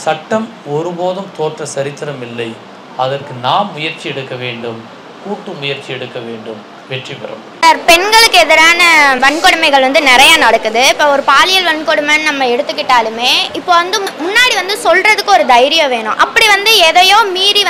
சட்டம் ஒருபோதும் தோற்ற சரித்திரம் இல்லை. அதற்கு நாம் முயற்சி எடுக்க வேண்டும், கூட்டு முயற்சி எடுக்க வேண்டும், வெற்றி பெறும். பெண்களுக்கு எதிரான வன்கொடுமைகள் நிறைய நடக்குது. இப்போ ஒரு பாலியல் வன்கொடுமைன்னு நம்ம எடுத்துக்கிட்டாலுமே இப்போ முன்னாடி சொல்றதுக்கு ஒரு தைரியம் வேணும். அப்படி எதையோ மீறி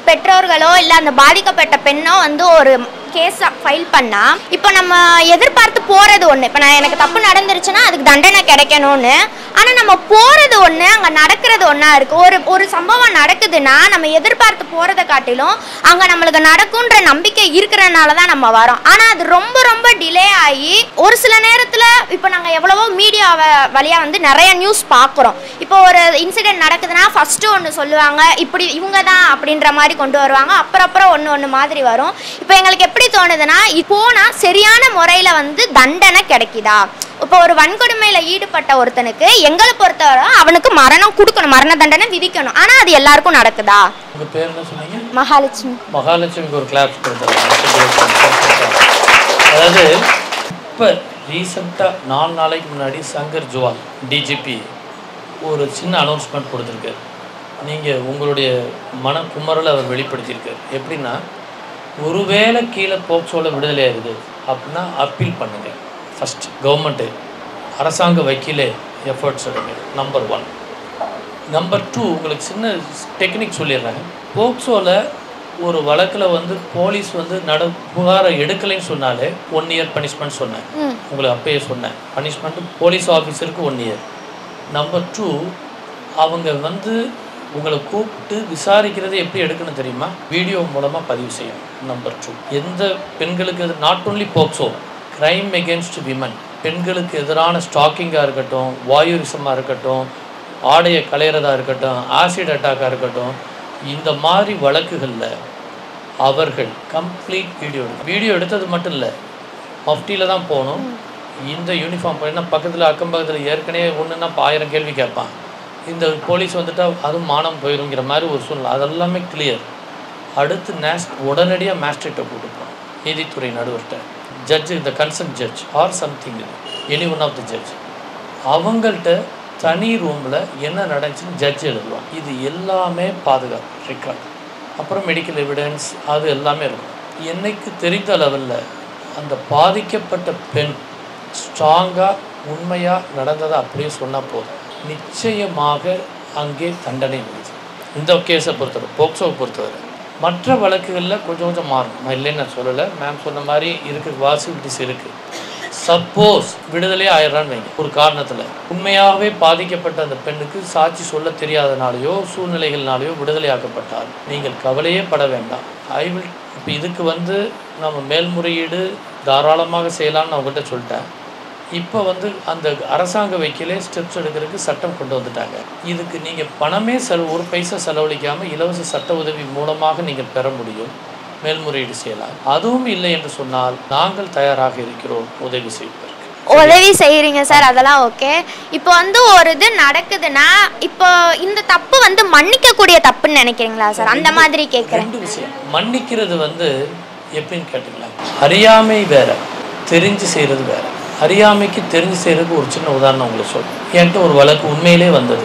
பெற்றோர்களோ இல்லை அந்த பாதிக்கப்பட்ட பெண்ணோ ஒரு கேஸ் ஃபைல் பண்ணால் இப்போ நம்ம எதிர்பார்த்து போகிறது ஒன்று. இப்போ எனக்கு தப்பு நடந்துருச்சுன்னா அதுக்கு தண்டனை கிடைக்கணும்னு. ஆனால் நம்ம போகிறது ஒன்று, அங்கே நடக்கிறது ஒன்றா இருக்குது. ஒரு சம்பவம் நடக்குதுன்னா நம்ம எதிர்பார்த்து போகிறத காட்டிலும் அங்கே நம்மளுக்கு நடக்குன்ற நம்பிக்கை இருக்கிறனால தான் நம்ம வரோம். ஆனால் அது ரொம்ப ரொம்ப டிலே ஆகி ஒரு சில நேரத்தில் இப்போ நாங்கள் எவ்வளவோ மீடியாவை வழியாக நிறைய நியூஸ் பார்க்குறோம். இப்போ ஒரு இன்சிடென்ட் நடக்குதுன்னா ஃபஸ்ட்டு ஒன்று சொல்லுவாங்க, இப்படி இவங்க தான் அப்படின்ற மாதிரி கொண்டு வருவாங்க. அப்புறம் ஒன்று மாதிரி வரும். இப்போ எங்களுக்கு எப்படி தோணுதுன்னா, இப்போனால் சரியான முறையில் தண்டனை கிடைக்குதா? இப்போ ஒரு வன்கொடுமையில் ஈடுபட்ட ஒருத்தனுக்கு எங்களை பொறுத்தவரை அவனுக்கு மரணம் கொடுக்கணும், மரண தண்டனை விதிக்கணும். ஆனால் அது எல்லாருக்கும் நடக்குதா? உங்கள் பேர் என்ன சொன்னீங்க? மகாலட்சுமி. மகாலட்சுமிக்கு ஒரு கிளாப்ஸ் கொடுத்துருக்காங்க. அதாவது இப்போ ரீசெண்டாக 4 நாளைக்கு முன்னாடி சங்கர் ஜுவால் டிஜிபி ஒரு சின்ன அனௌன்ஸ்மெண்ட் கொடுத்துருக்காரு. நீங்கள் உங்களுடைய மனக்குமரலை அவர் வெளிப்படுத்தியிருக்கார். எப்படின்னா, ஒருவேளை கீழே போக்சோவில் விடுதலை ஆகுது அப்படின்னா அப்பீல் பண்ணுங்கள். ஃபஸ்ட் கவர்மெண்ட்டு அரசாங்க வக்கீலே எஃபர்ட்ஸ் எடுங்க. நம்பர் 1. நம்பர் 2, உங்களுக்கு சின்ன டெக்னிக் சொல்லிடுறேன். போக்சோவில் ஒரு வழக்கில் போலீஸ் புகாரை எடுக்கலைன்னு சொன்னாலே 1 இயர் பனிஷ்மெண்ட் சொன்னேன். உங்களுக்கு அப்பயே சொன்னேன், பனிஷ்மெண்ட்டு போலீஸ் ஆஃபீஸருக்கு 1 இயர். நம்பர் 2, அவங்க உங்களை கூப்பிட்டு விசாரிக்கிறது எப்படி எடுக்கணும் தெரியுமா? வீடியோ மூலமாக பதிவு செய்யணும். நம்பர் 2, எந்த பெண்களுக்கு not only POCSO, crime against women, பெண்களுக்கு எதிரான ஸ்டாக்கிங்காக இருக்கட்டும், வாயுரிசமாக இருக்கட்டும், ஆடையை களையிறதாக இருக்கட்டும், ஆசிட் அட்டாக்காக இருக்கட்டும், இந்த மாதிரி வழக்குகளில் அவர்கள் கம்ப்ளீட் வீடியோ எடுத்தது மட்டும் இல்லை, மஃப்டியில் தான் போகணும். இந்த யூனிஃபார்ம் போயின்னா பக்கத்தில் அக்கம் பக்கத்தில் ஏற்கனவே ஒன்றுன்னா 1000 கேள்வி கேட்பான். இந்த போலீஸ் வந்துட்டால் அதுவும் மானம் போயிருங்கிற மாதிரி ஒரு சூழ்நிலை. அதெல்லாமே கிளியர். அடுத்து உடனடியாக மேஜிஸ்ட்ரேட்டை கூப்பிட்டுப்போம், நீதித்துறை நடுவர்கிட்ட, ஜட்ஜு, இந்த concern judge or something, any one of the judge, அவங்கள்ட்ட தனி ரூமில் என்ன நடந்துச்சுன்னு ஜட்ஜ் எழுதுவாங்க. இது எல்லாமே பாதுகாப்பு ரெக்கார்டு. அப்புறம் மெடிக்கல் எவிடன்ஸ் அது எல்லாமே இருக்கும். என்னைக்கு தெரிந்த லெவலில் அந்த பாதிக்கப்பட்ட பெண் ஸ்ட்ராங்காக உண்மையாக நடந்ததை அப்படியே சொன்னால் போதும், நிச்சயமாக அங்கே தண்டனை வருது. இந்த கேஸை பொறுத்தவரை, போக்சோவை பொறுத்தவரை. மற்ற வழக்குகளில் கொஞ்சம் மாறும், நான் இல்லைன்னு நான் சொல்லலை. மேம் சொன்ன மாதிரி இருக்குது, பாசிபிலிட்டிஸ் இருக்குது. சப்போஸ் விடுதலை ஆயிடுறான்னு வைங்க, ஒரு காரணத்தில் உண்மையாகவே பாதிக்கப்பட்ட அந்த பெண்ணுக்கு சாட்சி சொல்ல தெரியாதனாலேயோ சூழ்நிலைகள்னாலேயோ விடுதலை ஆக்கப்பட்டால் நீங்கள் கவலையே பட வேண்டாம். இப்போ இதுக்கு நம்ம மேல்முறையீடு தாராளமாக செய்யலாம்னு அவங்ககிட்ட சொல்லிட்டேன். இப்போ அந்த அரசாங்க வக்கீலே ஸ்டெப்ஸ் எடுக்கிறதுக்கு சட்டம் கொண்டு வந்துட்டாங்க. இதுக்கு நீங்கள் பணமே ஒரு பைசா செலவழிக்காமல் இலவச சட்ட உதவி மூலமாக நீங்கள் பெற முடியும், மேல்முறையீடு செய்யலாம். அதுவும் இல்லை என்று சொன்னால் நாங்கள் தயாராக இருக்கிறோம் உதவி செய்வதற்கு. உதவி செய்கிறீங்க சார், அதெல்லாம் ஓகே. இப்போ ஒரு இது நடக்குதுன்னா இப்போ இந்த தப்பு மன்னிக்கக்கூடிய தப்புன்னு நினைக்கிறீங்களா சார்? அந்த மாதிரி கேட்குறேன். 2 விஷயம். மன்னிக்கிறது எப்படின்னு கேட்டிங்களா, அறியாமை வேற, தெரிஞ்சு செய்கிறது வேற. அறியாமைக்கு தெரிஞ்சு செய்கிறதுக்கு ஒரு சின்ன உதாரணம் உங்களுக்கு சொல்லுங்கள். என்கிட்ட ஒரு வழக்கு உண்மையிலே வந்தது.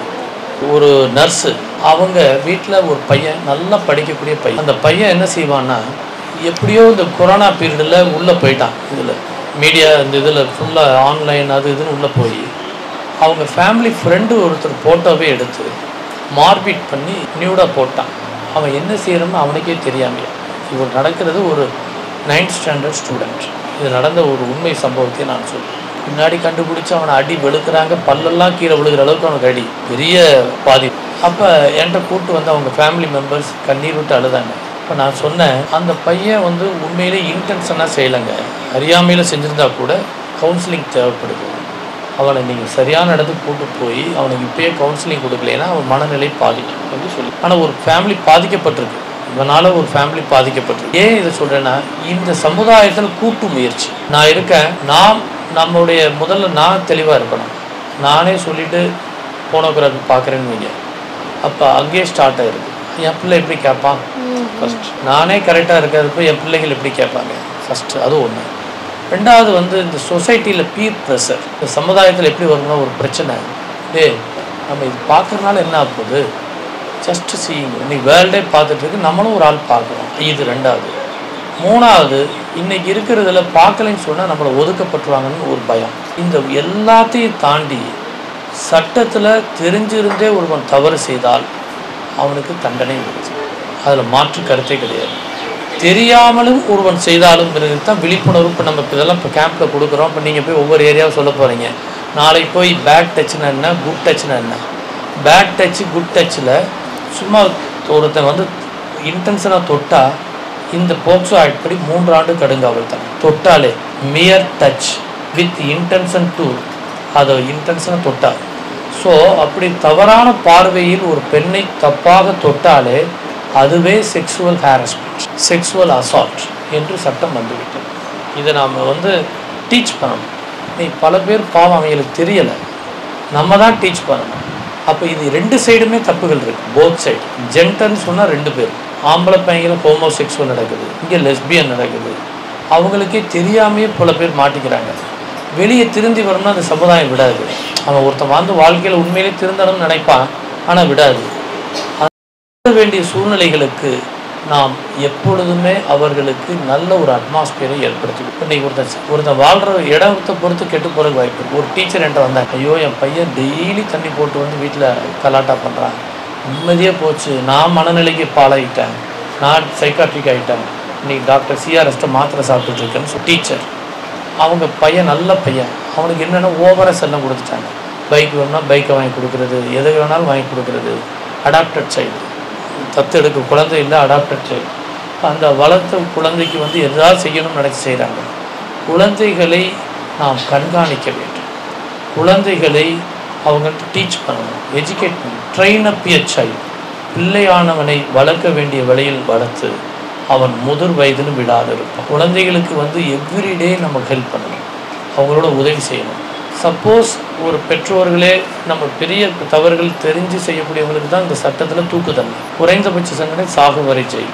ஒரு நர்ஸு, அவங்க வீட்டில் ஒரு பையன், நல்லா படிக்கக்கூடிய பையன். அந்த பையன் என்ன செய்வான்னா, எப்படியோ இந்த கொரோனா பீரியடில் உள்ளே போயிட்டான். இதில் மீடியா இந்த இதில் ஃபுல்லாக ஆன்லைன் அது இதுன்னு உள்ளே போய் அவங்க ஃபேமிலி ஃப்ரெண்டு ஒருத்தர் ஃபோட்டோவே எடுத்து மார்பிட் பண்ணி நியூடாக போட்டான். அவன் என்ன செய்யணும்னு அவனுக்கே தெரியாமையா. இவர் நடக்கிறது ஒரு 9th ஸ்டாண்டர்ட் ஸ்டூடெண்ட். இது நடந்த ஒரு உண்மை சம்பவத்தை நான் சொல்லுவேன். பின்னாடி கண்டுபிடிச்சி அவனை அடி வெளுக்கிறாங்க, பல்லெல்லாம் கீழே விழுகிற அளவுக்கு அவனுக்கு அடி, பெரிய பாதிப்பு. அப்போ என்கிட்ட கூப்பிட்டு அவங்க ஃபேமிலி மெம்பர்ஸ் கண்ணீர் விட்டு அழுதாங்க. இப்போ நான் சொன்னேன், அந்த பையன் உண்மையிலே இன்டென்ஷனாக செய்யலைங்க, அறியாமையில் செஞ்சுருந்தா கூட கவுன்சிலிங் தேவைப்படுது. அவனை நீங்கள் சரியான இடத்துக்கு கூட்டு போய் அவனுக்கு இப்போயே கவுன்சிலிங் கொடுக்கலைன்னா அவன் மனநிலை பாதிக்கும் அப்படின்னு சொல்லி. ஆனால் ஒரு ஃபேமிலி பாதிக்கப்பட்டிருக்கு, இதனால் ஒரு ஃபேமிலி பாதிக்கப்பட்டிருக்கு. ஏன் இதை சொல்கிறேன்னா, இந்த சமுதாயத்தில் கூட்டு முயற்சி நான் இருக்கேன். நம்மளுடைய முதல்ல நான் தெளிவாக இருக்கணும். நானே சொல்லிவிட்டு போனோகிராஃபி பார்க்குறேன்னு வைங்க, அப்போ அங்கேயே ஸ்டார்ட் ஆகிருக்கு. என் பிள்ளை எப்படி கேட்பான் ஃபஸ்ட், நானே கரெக்டாக இருக்கிறதுப்போ என் பிள்ளைகள் எப்படி கேட்பாங்க ஃபஸ்ட்டு, அது ஒன்று. ரெண்டாவது இந்த சொசைட்டியில் பீர் ப்ரெஷர், இந்த சமுதாயத்தில் எப்படி வரும்னா ஒரு பிரச்சனை, நம்ம இது பார்க்குறதுனால என்ன ஆகுது? Just seeing. இன்னைக்கு வேர்ல்டே பார்த்துட்ருக்கு, நம்மளும் ஒரு ஆள் பார்க்குறோம். இது 2வது. 3வது, இன்றைக்கி இருக்கிறதுல பார்க்கலைன்னு சொன்னால் நம்மளை ஒதுக்கப்பட்டுருவாங்கன்னு ஒரு பயம். இந்த எல்லாத்தையும் தாண்டி சட்டத்தில் தெரிஞ்சிருந்தே ஒருவன் தவறு செய்தால் அவனுக்கு தண்டனை வருது. அதில் மாற்று கருத்தே கிடையாது. தெரியாமலும் ஒருவன் செய்தாலும் தான் விழிப்புணர்வு. இப்போ நம்ம இதெல்லாம் இப்போ கேம்பில் கொடுக்குறோம். இப்போ நீங்கள் போய் ஒவ்வொரு ஏரியாவும் சொல்ல போகிறீங்க. நாளைக்கு போய் பேட் டச்னா என்ன, குட் டச்னா என்ன? பேட் டச்சு குட் டச்சில் சும்மா ஒருத்தன் வந்து இன்டென்ஷனாக தொட்டால் இந்த போக்சோ ஆக்ட் படி 3 ஆண்டு கடுங்காவல் தான். தொட்டாலே மியர் டச் வித் இன்டென்ஷன் டு, அதை இன்டென்ஷனை தொட்டால். ஸோ அப்படி தவறான பார்வையில் ஒரு பெண்ணை தப்பாக தொட்டாலே அதுவே செக்ஸுவல் ஹாரஸ்மெண்ட், செக்ஸுவல் அசால்ட் என்று சட்டம் வந்துவிட்டது. இதை நாம் வந்து டீச் பண்ணணும். பல பேர் பாவம் அவங்களுக்கு தெரியலை, நம்ம தான் டீச் பண்ணணும். அப்போ இது 2 சைடுமே தப்புகள் இருக்குது, போத் சைடு. ஜென்டர்னு சொன்னால் 2 பேர், ஆம்பளை பையங்களும் ஹோமோசெக்சுவல் நடக்குது, இங்கே லெஸ்பியன் நடக்குது. அவங்களுக்கே தெரியாமையே பல பேர் மாட்டிக்கிறாங்க. வெளியே திருந்தி வரணும்னா அந்த சமுதாயம் விடாது. அவன் ஒருத்தன் வந்து வாழ்க்கையில் உண்மையிலே திருந்தணும்னு நினைப்பான், ஆனால் விடாது. வேண்டிய சூழ்நிலைகளுக்கு நாம் எப்பொழுதுமே அவர்களுக்கு நல்ல ஒரு அட்மாஸ்பியரை ஏற்படுத்தி. இன்றைக்கி ஒருத்தன் வாழ்கிற இடத்தை பொறுத்து கெட்டு போகிறதுக்கு வாய்ப்பு இருக்குது. ஒரு டீச்சர் என்கிட்ட வந்தாங்க, ஐயோ என் பையன் டெய்லி தண்ணி போட்டு வந்து வீட்டில் கலாட்டா பண்ணுறான், நிம்மதியாக போச்சு, நான் மனநிலைக்கு பாலாகிட்டேன், நான் சைக்காட்ரிக் ஆகிட்டேன், இன்றைக்கி டாக்டர் சிஆர்எஸ்ட்டை மாத்திரை சாப்பிட்டுட்ருக்கேன்னு டீச்சர். அவங்க பையன் நல்ல பையன், அவனுக்கு என்னென்னா ஓவராக செல்லம் கொடுத்துட்டாங்க. பைக் வேணும்னா பைக்கை வாங்கி கொடுக்குறது, எது வேணாலும் வாங்கி கொடுக்குறது. அடாப்டட் சைல்டு, தத்தெடுக்க குழந்தை இல்லை, அடாப்டட் சைல்டு. அந்த வளர்த்த குழந்தைக்கு வந்து எதாவது செய்யணும்னு நினச்சி செய்கிறாங்க. குழந்தைகளை நாம் கண்காணிக்க வேண்டும், குழந்தைகளை அவங்கள்ட்ட டீச் பண்ணணும், எஜுகேட் பண்ணணும். ட்ரெயின் அப் எ சைல்டு. பிள்ளையானவனை வளர்க்க வேண்டிய வழியில் வளர்த்து அவன் முதிர் வயதிலும் விடாது இருப்பான். குழந்தைகளுக்கு வந்து எவ்ரிடே நம்ம ஹெல்ப் பண்ணணும், அவங்களோட உதவி செய்யணும். சப்போஸ் ஒரு பெற்றோர்களே நம்ம பெரிய தவறுகள் தெரிஞ்சு செய்யக்கூடியவங்களுக்கு தான் இந்த சட்டத்தில் தூக்கு தண்டனை. குறைந்தபட்ச தண்டனை சாகு வரை ஜெயில்.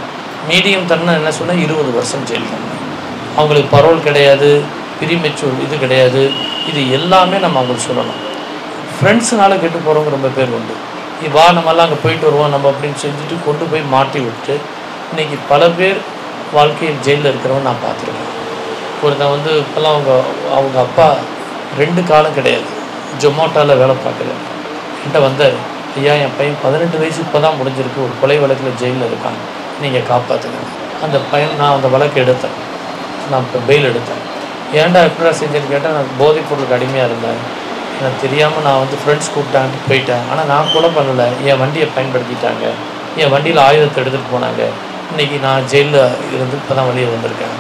மீடியம் தண்டனை என்ன சொன்னால் 20 வருஷம் ஜெயில் தண்டனை. அவங்களுக்கு பரோல் கிடையாது, பிரிமெச்சூர் இது கிடையாது. இது எல்லாமே நம்ம அவங்களுக்கு சொல்லணும். ஃப்ரெண்ட்ஸுனால கெட்டு போகிறவங்க ரொம்ப பேர் உண்டு. வா நம்மளாம் அங்கே போயிட்டு வருவோம் நம்ம அப்படின்னு செஞ்சுட்டு கொண்டு போய் மாட்டி விட்டு இன்றைக்கி பல பேர் வாழ்க்கையில் ஜெயிலில் இருக்கிறவங்க நான் பார்த்துருக்கேன். ஒருத்தன் வந்து இப்போல்லாம் அவங்க அப்பா 2 காலம் கிடையாது, ஜொமோட்டோவில் வேலை பார்க்குறேன். என்கிட்ட வந்த ஐயா என் பையன் 18 வயசு இப்போ தான் முடிஞ்சிருக்கு, ஒரு கொலை வழக்கில் ஜெயிலில் இருக்காங்க, நீங்கள் காப்பாற்றுங்க. அந்த பையன் நான் அந்த வழக்கு எடுத்தேன், நான் இப்போ பெயில் எடுத்தேன். ஏன்டா எப்படா செஞ்சேன்னு கேட்டால், நான் போதைப் பொருளுக்கு அடிமையாக இருந்தேன், எனக்கு தெரியாமல் நான் வந்து ஃப்ரெண்ட்ஸ் கூப்பிட்டாங்க போயிட்டேன், ஆனால் நான் கூட பண்ணலை, என் வண்டியை பயன்படுத்திட்டாங்க, என் வண்டியில் ஆயுதத்தை எடுத்துகிட்டு போனாங்க, இன்றைக்கி நான் ஜெயிலில் இருந்து இப்போ தான் வெளியே வந்திருக்கேன்,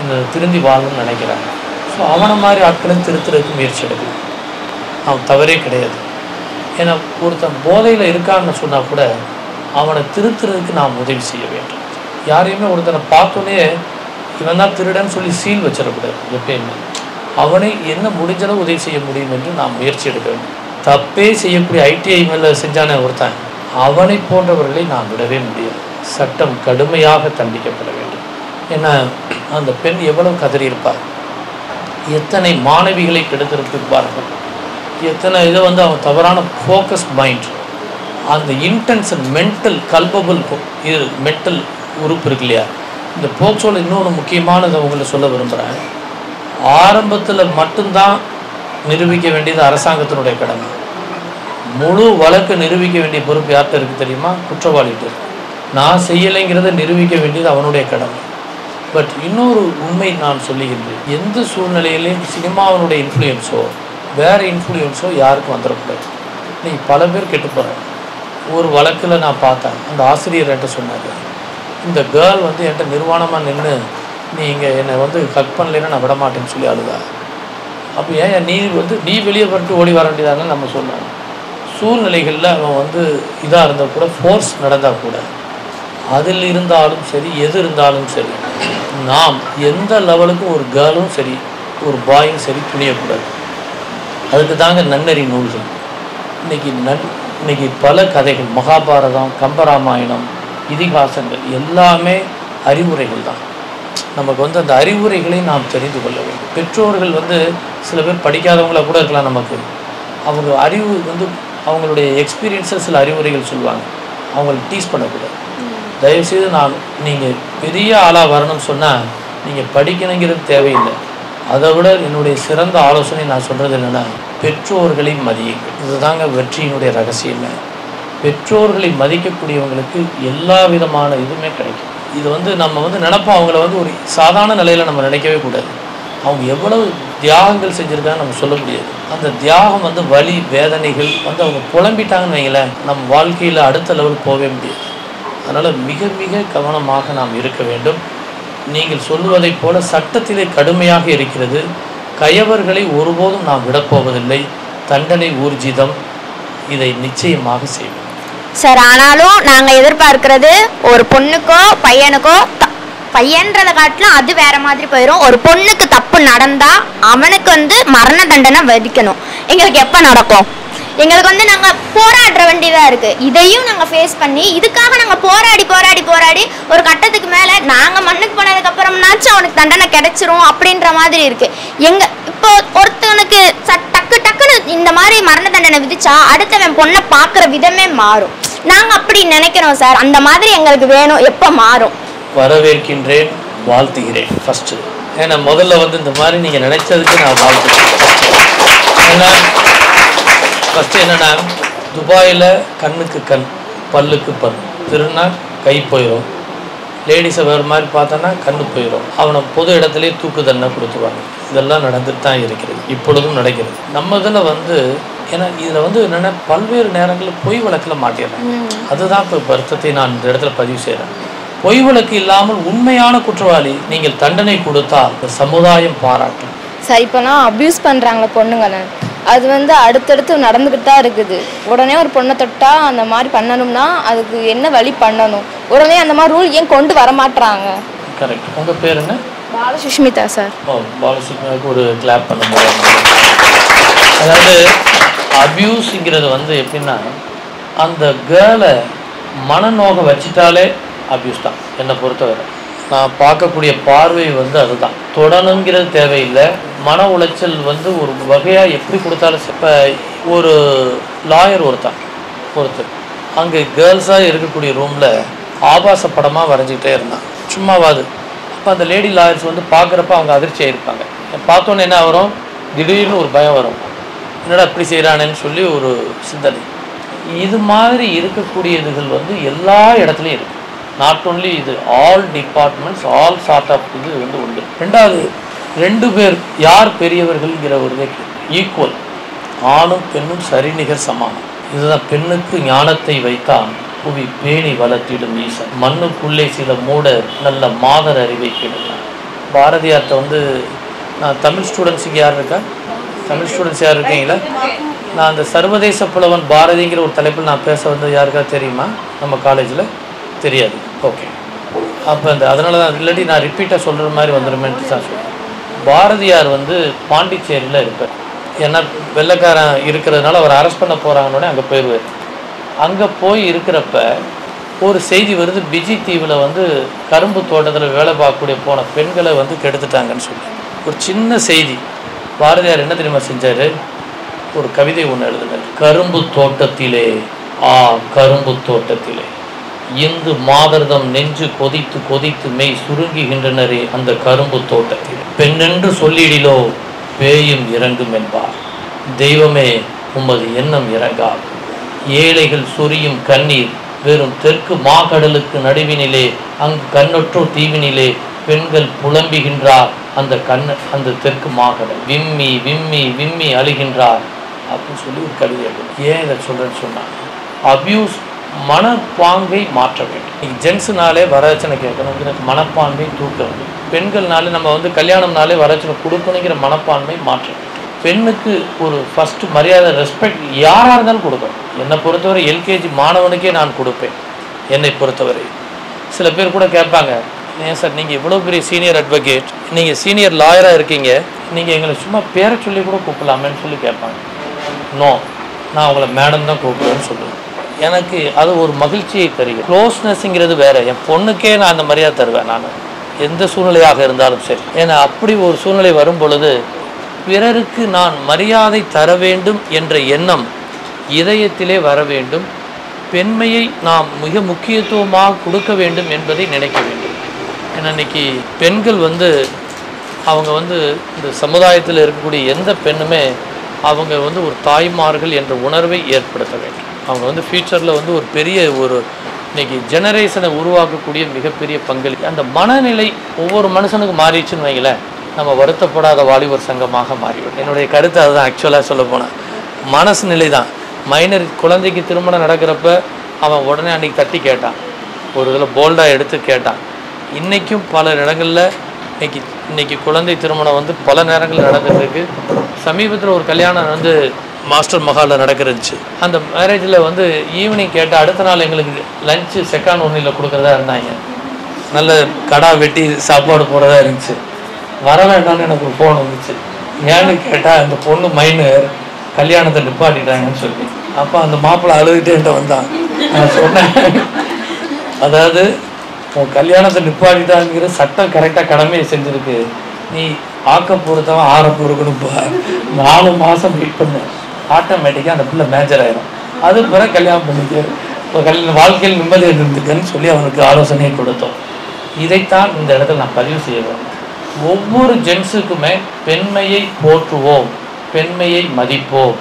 இந்த திருந்தி வாழணும்னு நினைக்கிறாங்க. ஸோ அவனை மாதிரி ஆட்களையும் திருத்துறதுக்கு முயற்சி எடுக்கணும், அவன் தவறே கிடையாது. ஏன்னா ஒருத்தன் போதையில் இருக்கான்னு சொன்னால் கூட அவனை திருத்துறதுக்கு நாம் உதவி செய்ய வேண்டும். யாரையுமே ஒருத்தனை பார்த்தோன்னே இவன் தான் திருடன்னு சொல்லி சீல் வச்சிடக்கூடாது. எப்பயுமே அவனை என்ன முடிஞ்சளவு உதவி செய்ய முடியும் என்று நாம் முயற்சி எடுக்க வேண்டும். தப்பே செய்யக்கூடிய ஐடிஐ மேலே செஞ்சானே ஒருத்தன், அவனை போன்றவர்களை நாம் விடவே முடியாது. சட்டம் கடுமையாக தண்டிக்கப்பட வேண்டும். ஏன்னா அந்த பெண் எவ்வளவு கதறியிருப்பார், எத்தனை மாணவிகளை கெடுத்திருப்பார்கள், எத்தனை இதை வந்து அவன் தவறான ஃபோக்கஸ் மைண்ட், அந்த இன்டென்ஷன் மென்டல் கல்பபிள் இது மென்டல் உறுப்பு இருக்கு இல்லையா. இந்த போக்சோவில் இன்னொன்று முக்கியமானதை உங்களை சொல்ல விரும்புகிறேன். ஆரம்பத்தில் மட்டும்தான் நிரூபிக்க வேண்டியது அரசாங்கத்தினுடைய கடமை. முழு வழக்கு நிரூபிக்க வேண்டிய பொறுப்பு யார்கிட்ட இருக்குது தெரியுமா? குற்றவாளிகிட்ட இருக்கு. நான் செய்யலைங்கிறத நிரூபிக்க வேண்டியது அவனுடைய கடமை. பட் இன்னொரு உண்மை நான் சொல்லுகின்றேன், எந்த சூழ்நிலையிலையும் சினிமாவினுடைய இன்ஃப்ளூயன்ஸோ வேறு இன்ஃப்ளூயன்ஸோ யாருக்கும் வந்துடக்கூடாது. இன்னைக்கு பல பேர் கெட்டு போகிறாங்க. ஒரு வழக்கில் நான் பார்த்தேன், அந்த ஆசிரியர் என்கிட்ட சொன்னார், இந்த கேர்ள் வந்து என்கிட்ட நிர்வாணமாக நின்று நீங்கள் என்னை வந்து ஹக் பண்ணலைன்னா நான் விடமாட்டேன்னு சொல்லி அழுதா. அப்போ ஏன் நீ வெளியே பண்ணிட்டு ஓடி வர வேண்டியதாங்கன்னு நம்ம சொன்னாங்க. சூழ்நிலைகளில் அவன் வந்து இதாக இருந்தால் கூட, ஃபோர்ஸ் நடந்தால் கூட, அதில் இருந்தாலும் சரி எது இருந்தாலும் சரி, நாம் எந்த லெவலுக்கும் ஒரு கேர்ளும் சரி ஒரு பாயும் சரி துணியக்கூடாது. அதுக்கு தாங்க நன்னறி நூல்கள். இன்னைக்கு பல கதைகள், மகாபாரதம், கம்பராமாயணம், இதிகாசங்கள் எல்லாமே அறிவுரைகள் தான். நமக்கு வந்து அந்த அறிவுரைகளை நாம் தெரிந்து கொள்ள வேண்டும். பெற்றோர்கள் வந்து சில பேர் படிக்காதவங்கள கூட இருக்கலாம், நமக்கு அவங்க அறிவு வந்து அவங்களுடைய எக்ஸ்பீரியன்ஸில் சில அறிவுரைகள் சொல்லுவாங்க. அவங்கள டீஸ் பண்ணக்கூடாது. தயவுசெய்து நீங்கள் பெரிய ஆளாக வரணும்னு சொன்னால் நீங்கள் படிக்கணுங்கிறது தேவையில்லை. அதை விட என்னுடைய சிறந்த ஆலோசனை நான் சொல்கிறது என்னென்னா, பெற்றோர்களை மதியுங்கள். இதுதாங்க வெற்றியினுடைய ரகசியமே. பெற்றோர்களை மதிக்கக்கூடியவங்களுக்கு எல்லா விதமான இதுவுமே கிடைக்கும். இது நம்ம நினைப்போம் அவங்கள ஒரு சாதாரண நிலையில் நம்ம நினைக்கவே கூடாது. அவங்க எவ்வளவு தியாகங்கள் செஞ்சுருக்காங்கன்னு நம்ம சொல்ல முடியாது. அந்த தியாகம் வலி வேதனைகள் அவங்க புலம்பிட்டாங்கன்னு வைங்களேன், நம்ம வாழ்க்கையில் அடுத்த லெவல் போகவே முடியாது. அதனால் மிக மிக கவனமாக நாம் இருக்க வேண்டும். நீங்கள் சொல்லுவதைப் போல சட்டத்திலே கடுமையாக இருக்கிறது. கயவர்களை ஒருபோதும் நாம் விடப்போவதில்லை. தண்டனை ஊர்ஜிதம். இதை நிச்சயமாக செய்வோம் சார். ஆனாலும் நாங்கள் எதிர்பார்க்கிறது ஒரு பொண்ணுக்கோ பையனுக்கோ, பையன்றதை காட்டிலும் அது வேற மாதிரி போயிடும். ஒரு பொண்ணுக்கு தப்பு நடந்தா அவனுக்கு மரண தண்டனை விதிக்கணும். எங்களுக்கு எப்போ நடக்கும்? எங்களுக்கு நாங்கள் போராட வேண்டியதாக இருக்குது. இதையும் நாங்கள் ஃபேஸ் பண்ணி இதுக்காக நாங்கள் போராடி போராடி போராடி ஒரு கட்டத்துக்கு மேலே நாங்கள் மண்ணுக்கு போனதுக்கப்புறம்னாச்சும் அவனுக்கு தண்டனை கிடைச்சிரும் அப்படின்ற மாதிரி இருக்குது. இப்போ ஒருத்தவனுக்கு டக்கு டக்குன்னு இந்த மாதிரி மரண தண்டனை விதிச்சா அடுத்தவன் பொண்ணை பார்க்குற விதமே மாறும். நாங்கள் அப்படி நினைக்கிறோம் சார். அந்த மாதிரி எங்களுக்கு வேணும். எப்போ மாறும்? வரவேற்கின்றேன், வாழ்த்துகிறேன். ஃபஸ்ட்டு ஏன்னா முதல்ல இந்த மாதிரி நீங்கள் நினைச்சதுக்கு நான் வாழ்த்துக்கிறேன். ஏன்னா ஃபஸ்ட்டு என்னென்னா, துபாயில் கண்ணுக்கு கண் பல்லுக்கு பல் திருநா கை போயிடும். லேடிஸை வேறு மாதிரி பார்த்தோன்னா கண்ணு போயிடும். அவனை பொது இடத்துலேயே தூக்கு தண்டனை கொடுத்துருவாங்க. இதெல்லாம் நடந்துட்டு தான் இருக்கிறது, இப்பொழுதும் நடக்கிறது. நம்ம இதில் ஏன்னா இதில் என்னென்னா பல்வேறு நேரங்களில் பொய் வழக்கில் மாட்டிடுறாங்க. அதுதான் இப்போ வருத்தத்தை நான் இந்த இடத்துல பதிவு செய்கிறேன். பொய் வழக்கு இல்லாமல் உண்மையான குற்றவாளி நீங்கள் தண்டனை கொடுத்தா அந்த சமுதாயம் பாராட்டும். சார், இப்போலாம் அப்யூஸ் பண்ணுறாங்களே பொண்ணுங்களை, அது அடுத்தடுத்து நடந்துக்கிட்டு தான் இருக்குது. உடனே ஒரு பொண்ணை தொட்டா அந்த மாதிரி பண்ணணும்னா அதுக்கு என்ன வழி பண்ணணும்? உடனே அந்த மாதிரி ரூல் ஏன் கொண்டு வர மாட்டுறாங்க? கரெக்ட். உங்கள் பேர் என்ன? பாலசுஷ்மிதா சார். பாலசுஷ்மிதாவுக்கு ஒரு கிளாப் பண்ணும்போது, அதாவது அப்யூஸுங்கிறது எப்படின்னா, அந்த கேர்ளை மனநோக வச்சிட்டாலே அப்யூஸ் தான் என்னை பொறுத்தவரை. நான் பார்க்கக்கூடிய பார்வை அதுதான். தொடணுங்கிறது தேவையில்லை. மன உளைச்சல் ஒரு வகையாக எப்படி கொடுத்தாலும். இப்போ ஒரு லாயர் ஒருத்தர் அங்கே கேர்ள்ஸாக இருக்கக்கூடிய ரூமில் ஆபாச படமாக வரைஞ்சிக்கிட்டே இருந்தான், சும்மாவாது. அப்போ அந்த லேடி லாயர்ஸ் பார்க்குறப்ப அவங்க அதிர்ச்சியாக இருப்பாங்க. பார்த்தோன்னே என்ன வரும்? திடீர்னு ஒரு பயம் வரும். என்னடா இப்படி செய்கிறானேன்னு சொல்லி ஒரு சிந்தனை. இது மாதிரி இருக்கக்கூடியதுகள் எல்லா இடத்துலையும் இருக்குது. நாட் ஓன்லி இது, all departments, all sort of இது உண்டு. ரெண்டாவது, 2 பேர் யார் பெரியவர்கள்ங்கிற ஒரு ஈக்குவல். ஆணும் பெண்ணும் சரிநிகர் சமானம். இதுதான் பெண்ணுக்கு ஞானத்தை வைத்தான் புவி பேணி வளர்த்திடும் ஈசன். மண்ணுக்குள்ளே சில மூட நல்ல மாதர் அறிவை கேட்டான். பாரதியார்கிட்ட நான் தமிழ் ஸ்டூடெண்ட்ஸ் இங்கே யார் இருக்கா? தமிழ் ஸ்டூடெண்ட்ஸ் யார் இருக்கீங்களா? நான் அந்த சர்வதேச புலவன் பாரதிங்கிற ஒரு தலைப்பில் நான் பேச யாருக்கா தெரியுமா? நம்ம காலேஜில் தெரியாது. ஓகே, அப்போ அதனால தான், இல்லாட்டி நான் ரிப்பீட்டாக சொல்கிற மாதிரி வந்துடுமேன்ட்டு தான் சொல்கிறேன். பாரதியார் பாண்டிச்சேரியில் இருப்பார். ஏன்னா வெள்ளைக்காரன் இருக்கிறதுனால அவர் அரெஸ்ட் பண்ண போகிறாங்கன்னே அங்கே போயிடுவார். அங்கே போய் இருக்கிறப்ப ஒரு செய்தி வருது, பிஜி தீவில் கரும்பு தோட்டத்தில் வேலை பார்க்கக்கூடிய போன பெண்களை கெடுத்துட்டாங்கன்னு சொல்லி ஒரு சின்ன செய்தி. பாரதியார் என்ன தெரியுமா செஞ்சார்? ஒரு கவிதை ஒன்று எழுதினார். கரும்பு தோட்டத்திலே கரும்பு தோட்டத்திலே இந்து மாதர்தம் நெஞ்சு கொதித்து கொதித்து மெய் சுருங்குகின்றனரே அந்த கரும்பு தோட்டத்தில். பெண்ணென்று சொல்லிடிலோ பேயும் இறங்கும் என்பார். தெய்வமே உமது எண்ணம் இறங்காது. ஏழைகள் சொரியும் கண்ணீர் வெறும் தெற்கு மாகடலுக்கு நடுவினிலே அங்கு கண்ணொற்றோர் தீவினிலே பெண்கள் புலம்புகின்றார் அந்த தெற்கு மாகடல். விம்மி விம்மி விம்மி அழுகின்றார் அப்படின்னு சொல்லி ஒரு கவிதை எழுதும். ஏன் இதை சொல்கிறேன்னு சொன்னாங்க, அபியூஸ் மனப்பாங்கை மாற்ற வேண்டும். ஜென்ஸுனாலே வரதட்சணை கேட்கணுங்கிற மனப்பான்மை தூக்க வேண்டும். பெண்கள்னாலே நம்ம கல்யாணம்னாலே வரதட்சணை கொடுக்கணுங்கிற மனப்பான்மை மாற்ற வேண்டும். பெண்ணுக்கு ஒரு ஃபஸ்ட்டு மரியாதை, ரெஸ்பெக்ட் யாராக இருந்தாலும் கொடுக்கணும். என்னை பொறுத்தவரை எல்கேஜி மாணவனுக்கே நான் கொடுப்பேன். என்னை பொறுத்தவரை சில பேர் கூட கேட்பாங்க, ஏன் சார் நீங்கள் இவ்வளோ பெரிய சீனியர் அட்வொகேட், நீங்கள் சீனியர் லாயராக இருக்கீங்க, நீங்கள் எங்களை சும்மா பேரை சொல்லி கூட கூப்பிடலாமேன்னு சொல்லி கேட்பாங்க. நோ, நான் அவங்கள மேடம் தான் கூப்பிடுவேன்னு சொல்லுவேன். எனக்கு அது ஒரு மகிழ்ச்சியை தருகிறது. க்ளோஸ்னஸ்ங்கிறது வேறு. என் பொண்ணுக்கே நான் அந்த மரியாதை தருவேன், நான் எந்த சூழ்நிலையாக இருந்தாலும் சரி. ஏன்னா அப்படி ஒரு சூழ்நிலை வரும் பொழுது பிறருக்கு நான் மரியாதை தர வேண்டும் என்ற எண்ணம் இதயத்திலே வர வேண்டும். பெண்மையை நாம் மிக முக்கியத்துவமாக கொடுக்க வேண்டும் என்பதை நினைக்க வேண்டும். ஏன்னா இன்றைக்கி பெண்கள் அவங்க இந்த சமுதாயத்தில் இருக்கக்கூடிய எந்த பெண்ணுமே அவங்க ஒரு தாய்மார்கள் என்ற உணர்வை ஏற்படுத்த வேண்டும். அவங்க ஃப்யூச்சரில் ஒரு பெரிய இன்றைக்கி ஜெனரேஷனை உருவாக்கக்கூடிய மிகப்பெரிய பங்களிப்பு. அந்த மனநிலை ஒவ்வொரு மனுஷனுக்கும் மாறிடுச்சுன்னு வைங்களேன், நம்ம வருத்தப்படாத வாலிபர் சங்கமாக மாறிவிடும். என்னுடைய கருத்து அதுதான். ஆக்சுவலாக சொல்ல போனால் மனசு நிலை தான். மைனர் குழந்தைக்கு திருமணம் நடக்கிறப்ப அவன் உடனே அன்றைக்கி தட்டி கேட்டான், ஒரு இதில் போல்டாக எடுத்து கேட்டான். இன்றைக்கும் பல இடங்களில் இன்னைக்கு குழந்தை திருமணம் பல நேரங்களில் நடந்துருக்கு. சமீபத்தில் ஒரு கல்யாணம் மாஸ்டர் மஹாலில் நடக்கிறதுச்சு. அந்த மேரேஜில் ஈவினிங் கேட்டால் அடுத்த நாள் எங்களுக்கு லஞ்சு செக்கான் ஒன்றில் கொடுக்குறதா இருந்தாங்க. நல்ல கடா வெட்டி சாப்பாடு போடுறதா இருந்துச்சு. வர வேண்டாம்னு எனக்கு ஒரு ஃபோன் வந்துச்சு. ஏன்னு கேட்டால் அந்த பொண்ணு மைனர் கல்யாணத்தை நிப்பாட்டிட்டாங்கன்னு சொல்லி. அப்போ அந்த மாப்பிள்ளை அழுதுகிட்டே என்கிட்ட வந்தான். நான் சொன்னேன், அதாவது உன் கல்யாணத்தை நிப்பாட்டிட்டாங்கிற சட்டம் கரெக்டாக கடமையை செஞ்சுருக்கு, நீ ஆக்க பொறுத்தவன் ஆற பொறுக்கணுப்பா. 4 மாதம் வெயிட் பண்ணேன், ஆட்டோமேட்டிக்காக அந்த பிள்ளை மேஜர் ஆயிடும். அது பிறகு கல்யாணம் பண்ணிக்க, இப்போ வாழ்க்கையில் நிம்மதியாக இருந்துக்குன்னு சொல்லி அவனுக்கு ஆலோசனையை கொடுத்தோம். இதைத்தான் இந்த இடத்துல நான் பதிவு செய்ய வேண்டும். ஒவ்வொரு ஜென்ஸுக்குமே பெண்மையை போற்றுவோம், பெண்மையை மதிப்போம்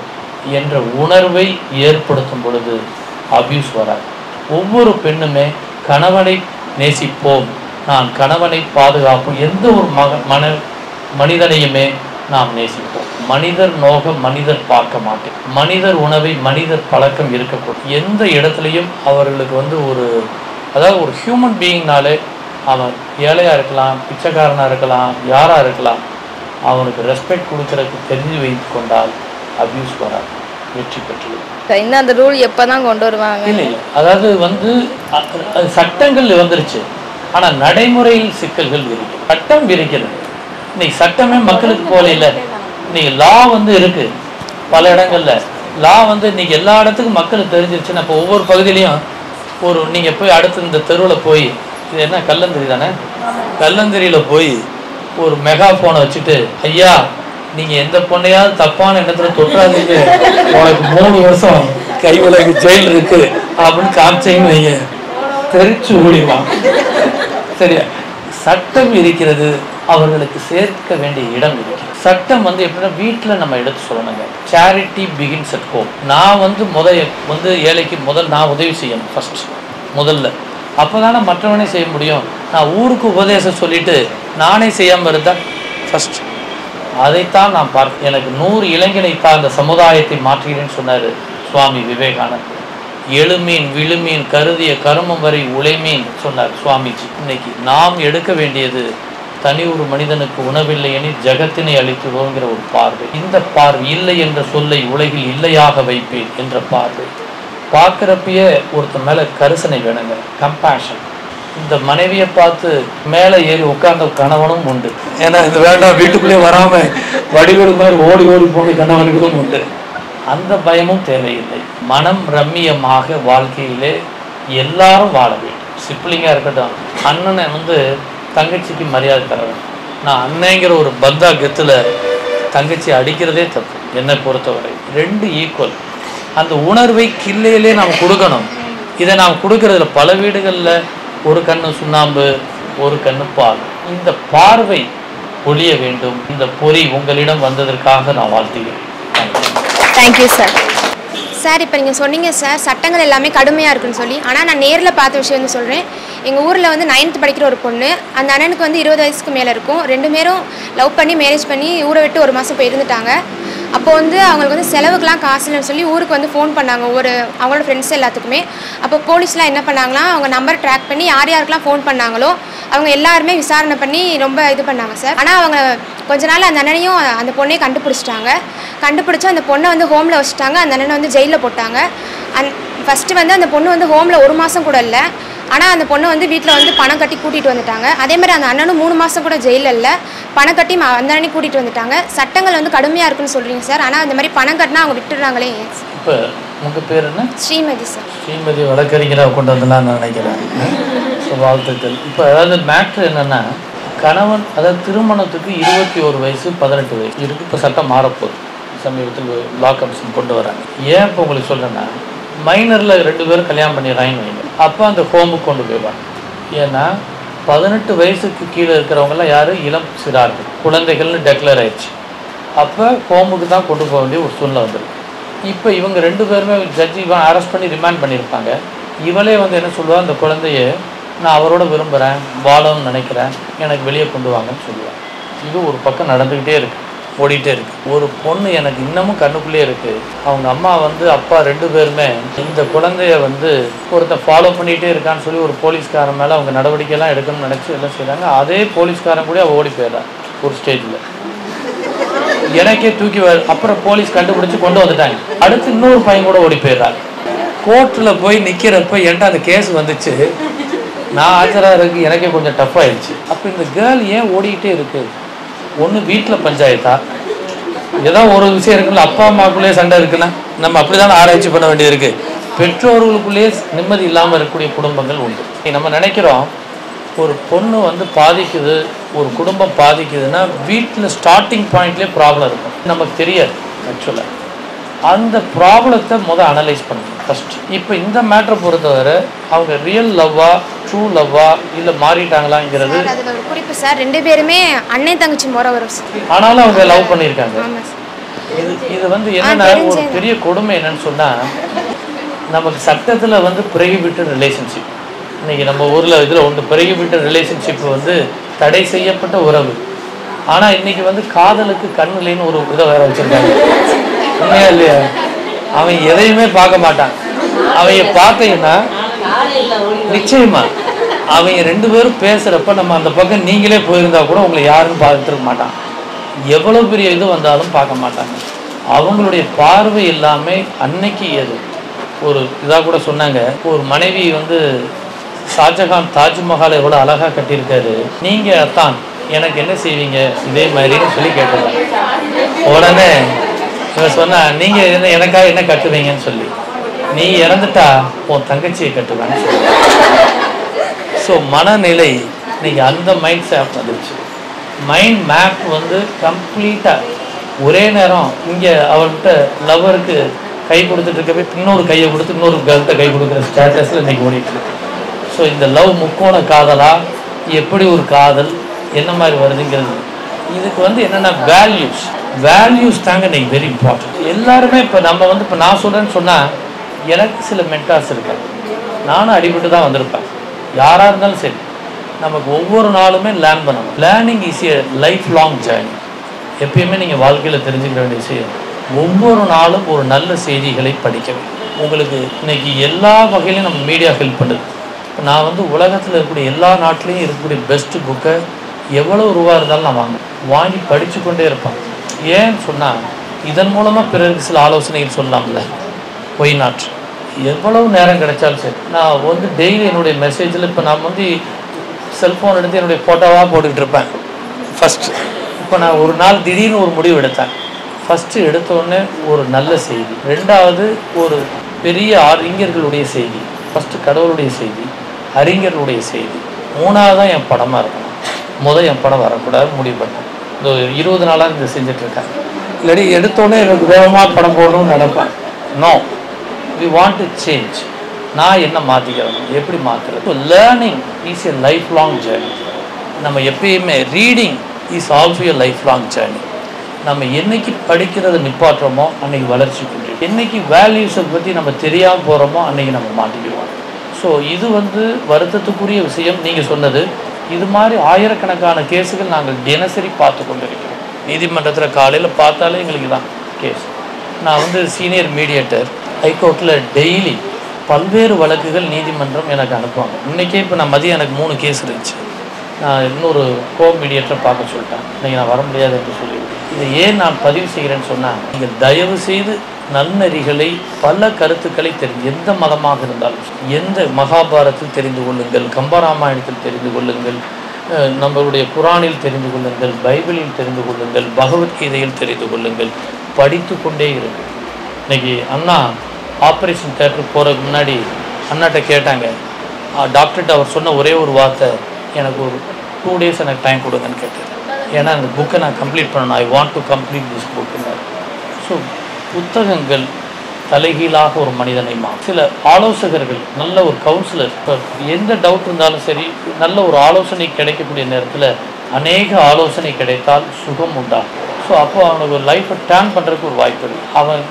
என்ற உணர்வை ஏற்படுத்தும் பொழுது அபியூஸ் வராது. ஒவ்வொரு பெண்ணுமே கணவனை நேசிப்போம், நான் கணவனை பாதுகாப்போம், எந்த ஒரு மனிதனையுமே நாம் நேசிப்போம். மனிதர் நோகம் மனிதர் பார்க்க மாட்டேன், மனிதர் உணவை மனிதர் பழக்கம் இருக்கக்கூடும். எந்த இடத்துலையும் அவர்களுக்கு அதாவது ஒரு ஹியூமன் பீயிங்னாலே அவன் ஏழையாக இருக்கலாம், பிச்சைக்காரனாக இருக்கலாம், யாராக இருக்கலாம், அவனுக்கு ரெஸ்பெக்ட் கொடுக்கறதுக்கு தெரிஞ்சு வைத்து கொண்டால் அபியூஸ் வராது, வெற்றி பெற்றுள்ளது. இன்னும் அந்த ரூல் எப்போ தான் கொண்டு வருவாங்க? இல்லை, அதாவது சட்டங்கள் வந்துருச்சு, ஆனால் நடைமுறையில் சிக்கல்கள் இருக்கு. சட்டம் இருக்கிறது, இன்னைக்கு சட்டமே மக்களுக்கு போல இல்லை. இன்னைக்கு லா இருக்கு பல இடங்கள்ல. லா இன்னைக்கு எல்லா இடத்துக்கும் மக்களுக்கு தெரிஞ்சிருச்சுன்னா, இப்போ ஒவ்வொரு பகுதியிலையும் நீங்கள் போய் அடுத்து இந்த தெருவில் போய், இது என்ன கல்லந்தரி தானே, கல்லந்தரியில் போய் ஒரு மெகா ஃபோனை வச்சுட்டு, ஐயா நீங்கள் எந்த பொண்ணையாவது தப்பான எண்ணத்தில் தொட்டாதீங்க, உனக்கு 3 வருஷம் கைவிலக்கு ஜெயில் இருக்கு அப்படின்னு காமிச்சிங்கன்னு வைங்க, தெரிச்சு ஓடிவான். சரியா? சட்டம் இருக்கிறது, அவர்களுக்கு சேர்க்க வேண்டிய இடம் இருக்கு. சட்டம் எப்படின்னா வீட்டில் நம்ம எடுத்து சொல்லணுங்க. Charity begins at home. நான் ஏழைக்கு நான் உதவி செய்யணும் ஃபர்ஸ்ட், முதல்ல. அப்போ தானே மற்றவனே செய்ய முடியும். நான் ஊருக்கு உபதேசம் சொல்லிட்டு நானே செய்யாமல் இருந்தால் ஃபர்ஸ்ட். அதைத்தான் நான் எனக்கு 100 இளைஞனை தான் அந்த சமுதாயத்தை மாற்றுகிறேன்னு சொன்னார் சுவாமி விவேகானந்தர். எழுமீன் விழுமீன் கருதிய கருமம் வரை உழைமீன் சொன்னார் சுவாமிஜி. இன்னைக்கு நாம் எடுக்க வேண்டியது, தனி ஒரு மனிதனுக்கு உணவில்லை எனில் ஜகத்தினை அளித்துவோங்கிற ஒரு பார்வை. இந்த பார்வை, இல்லை என்ற சொல்லை உலகில் இல்லையாக வைப்பேன் என்ற பார்வை. பார்க்குறப்பயே ஒருத்தர் மேலே கரிசனை வேணுங்க, கம்பேஷன். இந்த மனைவியை பார்த்து மேலே ஏறி உட்கார்ந்த கணவனும் உண்டு. ஏன்னா இந்த வேண்டாம் வீட்டுக்குள்ளேயே வராமல் வடிவேலு மாதிரி ஓடி ஓடி போன கணவன்களும் உண்டு. அந்த பயமும் தேவையில்லை. மனம் ரம்மியமாக வாழ்க்கையிலே எல்லாரும் வாழ வேண்டும். சிப்ளிங்காக இருக்கட்டும், அண்ணனை தங்கச்சிக்கு மரியாதை தர வேண்டும். நான் அண்ணங்கிற ஒரு பந்தா கெத்தில் தங்கச்சி அடிக்கிறதே தப்பு என்னை பொறுத்தவரை. 2 ஈக்குவல். அந்த உணர்வை கிள்ளையிலே நாம் கொடுக்கணும். இதை நாம் கொடுக்கறதுல பல வீடுகளில் ஒரு கண்ணு சுண்ணாம்பு, ஒரு கண்ணு பால். இந்த பார்வை ஒழிய வேண்டும். இந்த பொறி உங்களிடம் வந்ததற்காக நான் வாழ்த்துகிறேன். Thank you sir. சார், இப்போ நீங்கள் சொன்னீங்க சார் சட்டங்கள் எல்லாமே கடுமையாக இருக்குன்னு சொல்லி. ஆனால் நான் நேரில் பார்த்த விஷயம் சொல்கிறேன். எங்கள் ஊரில் 9th படிக்கிற ஒரு பொண்ணு, அந்த அண்ணனுக்கு 20 வயசுக்கு மேலே இருக்கும். 2 பேரும் லவ் பண்ணி மேரேஜ் பண்ணி ஊரை விட்டு 1 மாதம் போய் இருந்துட்டாங்க. அப்போ அவங்களுக்கு செலவுக்கெலாம் காசு இல்லைன்னு சொல்லி ஊருக்கு ஃபோன் பண்ணாங்க அவங்களோட ஃப்ரெண்ட்ஸ் எல்லாத்துக்குமே. அப்போ போலீஸ்லாம் என்ன பண்ணாங்கன்னா, அவங்க நம்பர் ட்ராக் பண்ணி யார் யாருக்கெல்லாம் ஃபோன் பண்ணாங்களோ அவங்க எல்லாருமே விசாரணை பண்ணி ரொம்ப இது பண்ணாங்க சார். ஆனால் அவங்க கொஞ்ச நாள் அந்த அண்ணனையும் அந்த பொண்ணையும் கண்டுபிடிச்சிட்டாங்க. கண்டுபிடிச்சி அந்த பொண்ணை ஹோமில் வச்சுட்டாங்க. அந்த அண்ணனை ஜெயிலில் போட்டாங்க. ஃபஸ்ட்டு அந்த பொண்ணு ஹோமில் 1 மாதம் கூட இல்லை. ஆனால் அந்த பொண்ணை வீட்டில் பணம் கட்டி கூட்டிகிட்டு வந்துட்டாங்க. அதே மாதிரி அந்த அண்ணனும் 3 மாதம் கூட ஜெயிலில் இல்லை, பணம் கட்டி அந்த அண்ணனையும் கூட்டிகிட்டு வந்துட்டாங்க. சட்டங்கள் கடுமையாக இருக்குன்னு சொல்கிறீங்க சார், ஆனால் அந்த மாதிரி பணம் கட்டினா அவங்க விட்டுடுறாங்களே. இப்போ உங்கள் பேர் என்ன? ஸ்ரீமதி சார். ஸ்ரீமதி வழக்கறிஞராக கொண்டு வந்தலாம் நான் நினைக்கிறேன். வாழ்த்துக்கள். இப்போ அதாவது மேட்ரு என்னென்னா, கணவன் அதாவது திருமணத்துக்கு 21 வயசு 18 வயசு இருக்குது. இப்போ சட்டம் மாறப்போகுது. சமீபத்தில் லா கமிஷன் கொண்டு வராங்க. ஏன் இப்போ உங்களுக்கு சொல்கிறேன்னா, மைனரில் 2 பேரும் கல்யாணம் பண்ணிடுறாங்கன்னு வைங்க, அப்போ அந்த ஹோமுக்கு கொண்டு போயிடுவாங்க. ஏன்னா 18 வயசுக்கு கீழே இருக்கிறவங்கலாம் யார், இளம் சிறார்கள், குழந்தைகள்னு டெக்ளேர் ஆயிடுச்சு. அப்போ ஹோமுக்கு தான் கொண்டு போக வேண்டிய ஒரு சூழ்நிலை வந்துருக்கு. இப்போ இவங்க 2 பேருமே ஜட்ஜி இவன் அரெஸ்ட் பண்ணி ரிமாண்ட் பண்ணியிருப்பாங்க. இவளே வந்து என்ன சொல்லுவாள், அந்த குழந்தைய நான் அவரோட விரும்புகிறேன், வாழணும்னு நினைக்கிறேன், எனக்கு வெளியே கொண்டு வாங்கன்னு சொல்லுவாள். இது ஒரு பக்கம் நடந்துக்கிட்டே இருக்குது, ஓடிட்டே இருக்குது. ஒரு பொண்ணு எனக்கு இன்னமும் கண்ணுக்குள்ளே இருக்குது. அவங்க அம்மா வந்து அப்பா 2 பேருமே இந்த குழந்தைய வந்து ஒருத்தன் ஃபாலோ பண்ணிகிட்டே இருக்கான்னு சொல்லி ஒரு போலீஸ்காரன் மேலே அவங்க நடவடிக்கைலாம் எடுக்கணும்னு நினச்சி எல்லாம் செய்கிறாங்க. அதே போலீஸ்காரன் கூட ஓடி போயிடுறான் ஒரு ஸ்டேஜில். எனக்கே தூக்கி அப்புறம் போலீஸ் கண்டுபிடிச்சி கொண்டு வந்துட்டாங்க. அடுத்து இன்னொரு பையன் கூட ஓடி போயிடுறாங்க. கோர்ட்டில் போய் நிற்கிறப்ப என்கிட்ட அந்த கேஸ் வந்துச்சு, நான் ஆஜராகிறதுக்கு எனக்கே கொஞ்சம் டஃப் ஆயிடுச்சு. அப்போ இந்த கேர்ள் ஏன் ஓடிக்கிட்டே இருக்குது? ஒன்று வீட்டில் பஞ்சாயத்தா, ஏதோ ஒரு விஷயம் இருக்குல்ல, அப்பா அம்மாக்குள்ளேயே சண்டை இருக்குன்னா நம்ம அப்படி தானே ஆராய்ச்சி பண்ண வேண்டியது இருக்குது. பெற்றோர்களுக்குள்ளேயே நிம்மதி இல்லாமல் இருக்கக்கூடிய குடும்பங்கள் உண்டு. நம்ம நினைக்கிறோம் ஒரு பொண்ணு வந்து பாதிக்குது, ஒரு குடும்பம் பாதிக்குதுன்னா வீட்டில் ஸ்டார்டிங் பாயிண்ட்லேயே ப்ராப்ளம் இருக்கும். நமக்கு தெரியாது ஆக்சுவலாக. அந்த ப்ராப்ளத்தை அனலைஸ் பண்ணணும் ஃபஸ்ட். இப்போ இந்த மேட்டரை பொறுத்தவரை அவங்க ரியல் லவ்வா, ட்ரூ லவ்வா, இல்லை மாறிட்டாங்களாங்கிறது அதில் ஒரு குறிப்பு சார், 2 பேருமே அண்ணன் தங்கச்சி முறை வரும் சார். ஆனாலும் அவங்க லவ் பண்ணியிருக்காங்க. இது வந்து என்னென்னா ஒரு பெரிய கொடுமை என்னன்னு சொன்னால், நமக்கு சட்டத்தில் வந்து ப்ரோஹிபிட்டட் ரிலேஷன்ஷிப், இன்றைக்கி நம்ம ஊரில் இதில் ஒன்று ப்ரோஹிபிட்டட் ரிலேஷன்ஷிப் வந்து தடை செய்யப்பட்ட உறவு. ஆனால் இன்றைக்கி வந்து காதலுக்கு கண்ணுலேன்னு ஒரு இதை வேற வச்சுருக்காங்க. உண்மையா இல்லையா? அவன் எதையுமே பார்க்க மாட்டான். அவங்க பார்த்தீங்கன்னா நிச்சயமா அவங்க 2 பேரும் பேசுகிறப்ப நம்ம அந்த பக்கம் நீங்களே போயிருந்தா கூட உங்களை யாருன்னு பார்த்துருக்க மாட்டான். எவ்வளோ பெரிய இது வந்தாலும் பார்க்க மாட்டாங்க. அவங்களுடைய பார்வை எல்லாமே அன்னைக்கு எது ஒரு இதாக கூட சொன்னாங்க. ஒரு மனைவி வந்து ஷாஜகான் தாஜ்மஹாலை எவ்வளோ அழகாக கட்டியிருக்காரு, நீங்கள் அத்தான் எனக்கு என்ன செய்வீங்க இதே மாதிரின்னு சொல்லி கேட்டாங்க. உடனே இவன் சொன்னா, நீங்கள் என்ன எனக்காக என்ன கட்டுவீங்கன்னு சொல்லி, நீ இறந்துட்டா உன் தங்கச்சியை கட்டுவேன்னு சொல்லி. ஸோ மனநிலை இன்னைக்கு அந்த மைண்ட் செட் வந்துருச்சு. மைண்ட் மேப் வந்து கம்ப்ளீட்டாக ஒரே நேரம் இங்கே அவர்கிட்ட லவ்வருக்கு கை கொடுத்துட்டு இருக்கப்ப இன்னொரு கையை கொடுத்து இன்னொரு கருத்தை கை கொடுக்குற ஸ்டேட்டஸில் இன்றைக்கி ஓடிட்டு இருக்கு. ஸோ இந்த லவ் முக்கோண காதலா, எப்படி ஒரு காதல் என்ன மாதிரி வருதுங்கிறது, இதுக்கு வந்து என்னென்னா வேல்யூஸ் தாங்க இன்றைக்கி வெரி இம்பார்ட்டன்ட். எல்லாருமே இப்போ நம்ம வந்து இப்போ நான் சொல்கிறேன்னு சொன்னால் எனக்கு சில மென்டார்ஸ் இருக்காங்க, நானும் அடிபட்டு தான் வந்திருப்பேன். யாராக இருந்தாலும் சரி, நமக்கு ஒவ்வொரு நாளுமே லேர்ன் பண்ணணும். Learning is a life long journey. எப்பயுமே நீங்கள் வாழ்க்கையில் தெரிஞ்சுக்கிற வேண்டிய விஷயம், ஒவ்வொரு நாளும் ஒரு நல்ல செய்திகளை படிக்கணும். உங்களுக்கு இன்றைக்கி எல்லா வகையிலையும் நம்ம மீடியா ஹெல்ப் பண்ணுது. இப்போ நான் வந்து உலகத்தில் இருக்கக்கூடிய எல்லா நாட்டிலையும் இருக்கக்கூடிய பெஸ்ட்டு புக்கை எவ்வளோ ரூபா இருந்தாலும் நான் வாங்கி படித்து கொண்டே இருப்பேன். ஏன்னு சொன்னால் இதன் மூலமாக பிறருக்கு சில ஆலோசனைகள் சொல்லலாம்ல. ஒய் நாட், எவ்வளவு நேரம் கிடைச்சாலும் சரி, நான் வந்து டெய்லி என்னுடைய மெசேஜில் இப்போ நான் வந்து செல்ஃபோன் எடுத்து என்னுடைய ஃபோட்டோவாக போட்டுக்கிட்டு இருப்பேன் ஃபஸ்ட்டு. இப்போ நான் ஒரு நாள் திடீர்னு ஒரு முடிவு எடுத்தேன். ஃபஸ்ட்டு எடுத்தோடனே ஒரு நல்ல செய்தி, 2வது ஒரு பெரிய அறிஞர்களுடைய செய்தி, ஃபஸ்ட்டு கடவுளுடைய செய்தி, அறிஞர்களுடைய செய்தி, 3வது தான் என் படமாக இருக்கணும். என் படம் வரக்கூடாது முடிவு பண்ணேன். இந்த 20 நாளாக இதை செஞ்சிட்ருக்கேன். இல்லாட்டி எடுத்தோடனே எனக்கு வேகமாக படம் போடணும்னு நினைப்பேன். No, we want to change. நான் என்ன மாற்றிக்கிறேன், எப்படி மாற்றுறது. So learning is a lifelong journey. நம்ம எப்பயுமே reading is also a lifelong journey. நம்ம என்றைக்கு படிக்கிறத நிப்பாட்டுறோமோ அன்றைக்கி வளர்ச்சி கொண்டு, என்றைக்கு வேல்யூஸை பற்றி நம்ம தெரியாமல் போகிறோமோ அன்றைக்கி நம்ம மாட்டிக்குவோம். ஸோ இது வந்து வருத்தத்துக்குரிய விஷயம். நீங்கள் சொன்னது இது மாதிரி ஆயிரக்கணக்கான கேஸுகள் நாங்கள் தினசரி பார்த்து கொண்டு இருக்கிறோம். நீதிமன்றத்தில் காலையில் பார்த்தாலே எங்களுக்கு தான் கேஸ். நான் வந்து சீனியர் மீடியேட்டர், ஹைகோர்ட்டில் டெய்லி பல்வேறு வழக்குகள் நீதிமன்றம் எனக்கு அனுப்புவாங்க. இன்றைக்கே இப்போ நான் மதியம் எனக்கு 3 கேஸ் இருந்துச்சு. நான் இன்னொரு கோ மீடியேட்டரை பார்க்க சொல்லிட்டேன், இன்றைக்கி நான் வர முடியாது என்று சொல்லி. இதை ஏன் நான் பதிவு செய்கிறேன்னு சொன்னால், நீங்கள் தயவு செய்து நன்னறிகளை, பல கருத்துக்களை எந்த மதமாக இருந்தாலும், எந்த மகாபாரத்தில் தெரிந்து கொள்ளுங்கள், கம்பராமாயணத்தில் தெரிந்து கொள்ளுங்கள், நம்மளுடைய குரானில் தெரிந்து கொள்ளுங்கள், பைபிளில் தெரிந்து கொள்ளுங்கள், பகவத்கீதையில் தெரிந்து கொள்ளுங்கள், படித்து கொண்டே இருங்கள். இன்றைக்கி அண்ணா ஆப்ரேஷன் தேட்டருக்கு போகிறதுக்கு முன்னாடி அண்ணாட்ட கேட்டாங்க, டாக்டர்கிட்ட அவர் சொன்ன ஒரே ஒரு வார்த்தை, எனக்கு ஒரு 2 days எனக்கு டைம் கொடுங்கன்னு கேட்டார். ஏன்னா அந்த புக்கை நான் கம்ப்ளீட் பண்ணணும். I want to complete this புக்குன்னு. ஸோ ஸோ புத்தகங்கள் தலைகீழாக ஒரு மனிதனை சில ஆலோசகர்கள், நல்ல ஒரு கவுன்சிலர், இப்போ எந்த டவுட் இருந்தாலும் சரி, நல்ல ஒரு ஆலோசனை கிடைக்கக்கூடிய நேரத்தில் அநேக ஆலோசனை கிடைத்தால் சுகம் உண்டாகும். ஸோ அப்போ அவனுக்கு ஒரு லைஃப்பை டேர்ன் பண்ணுறதுக்கு ஒரு வாய்ப்பு இருக்குது. அவன்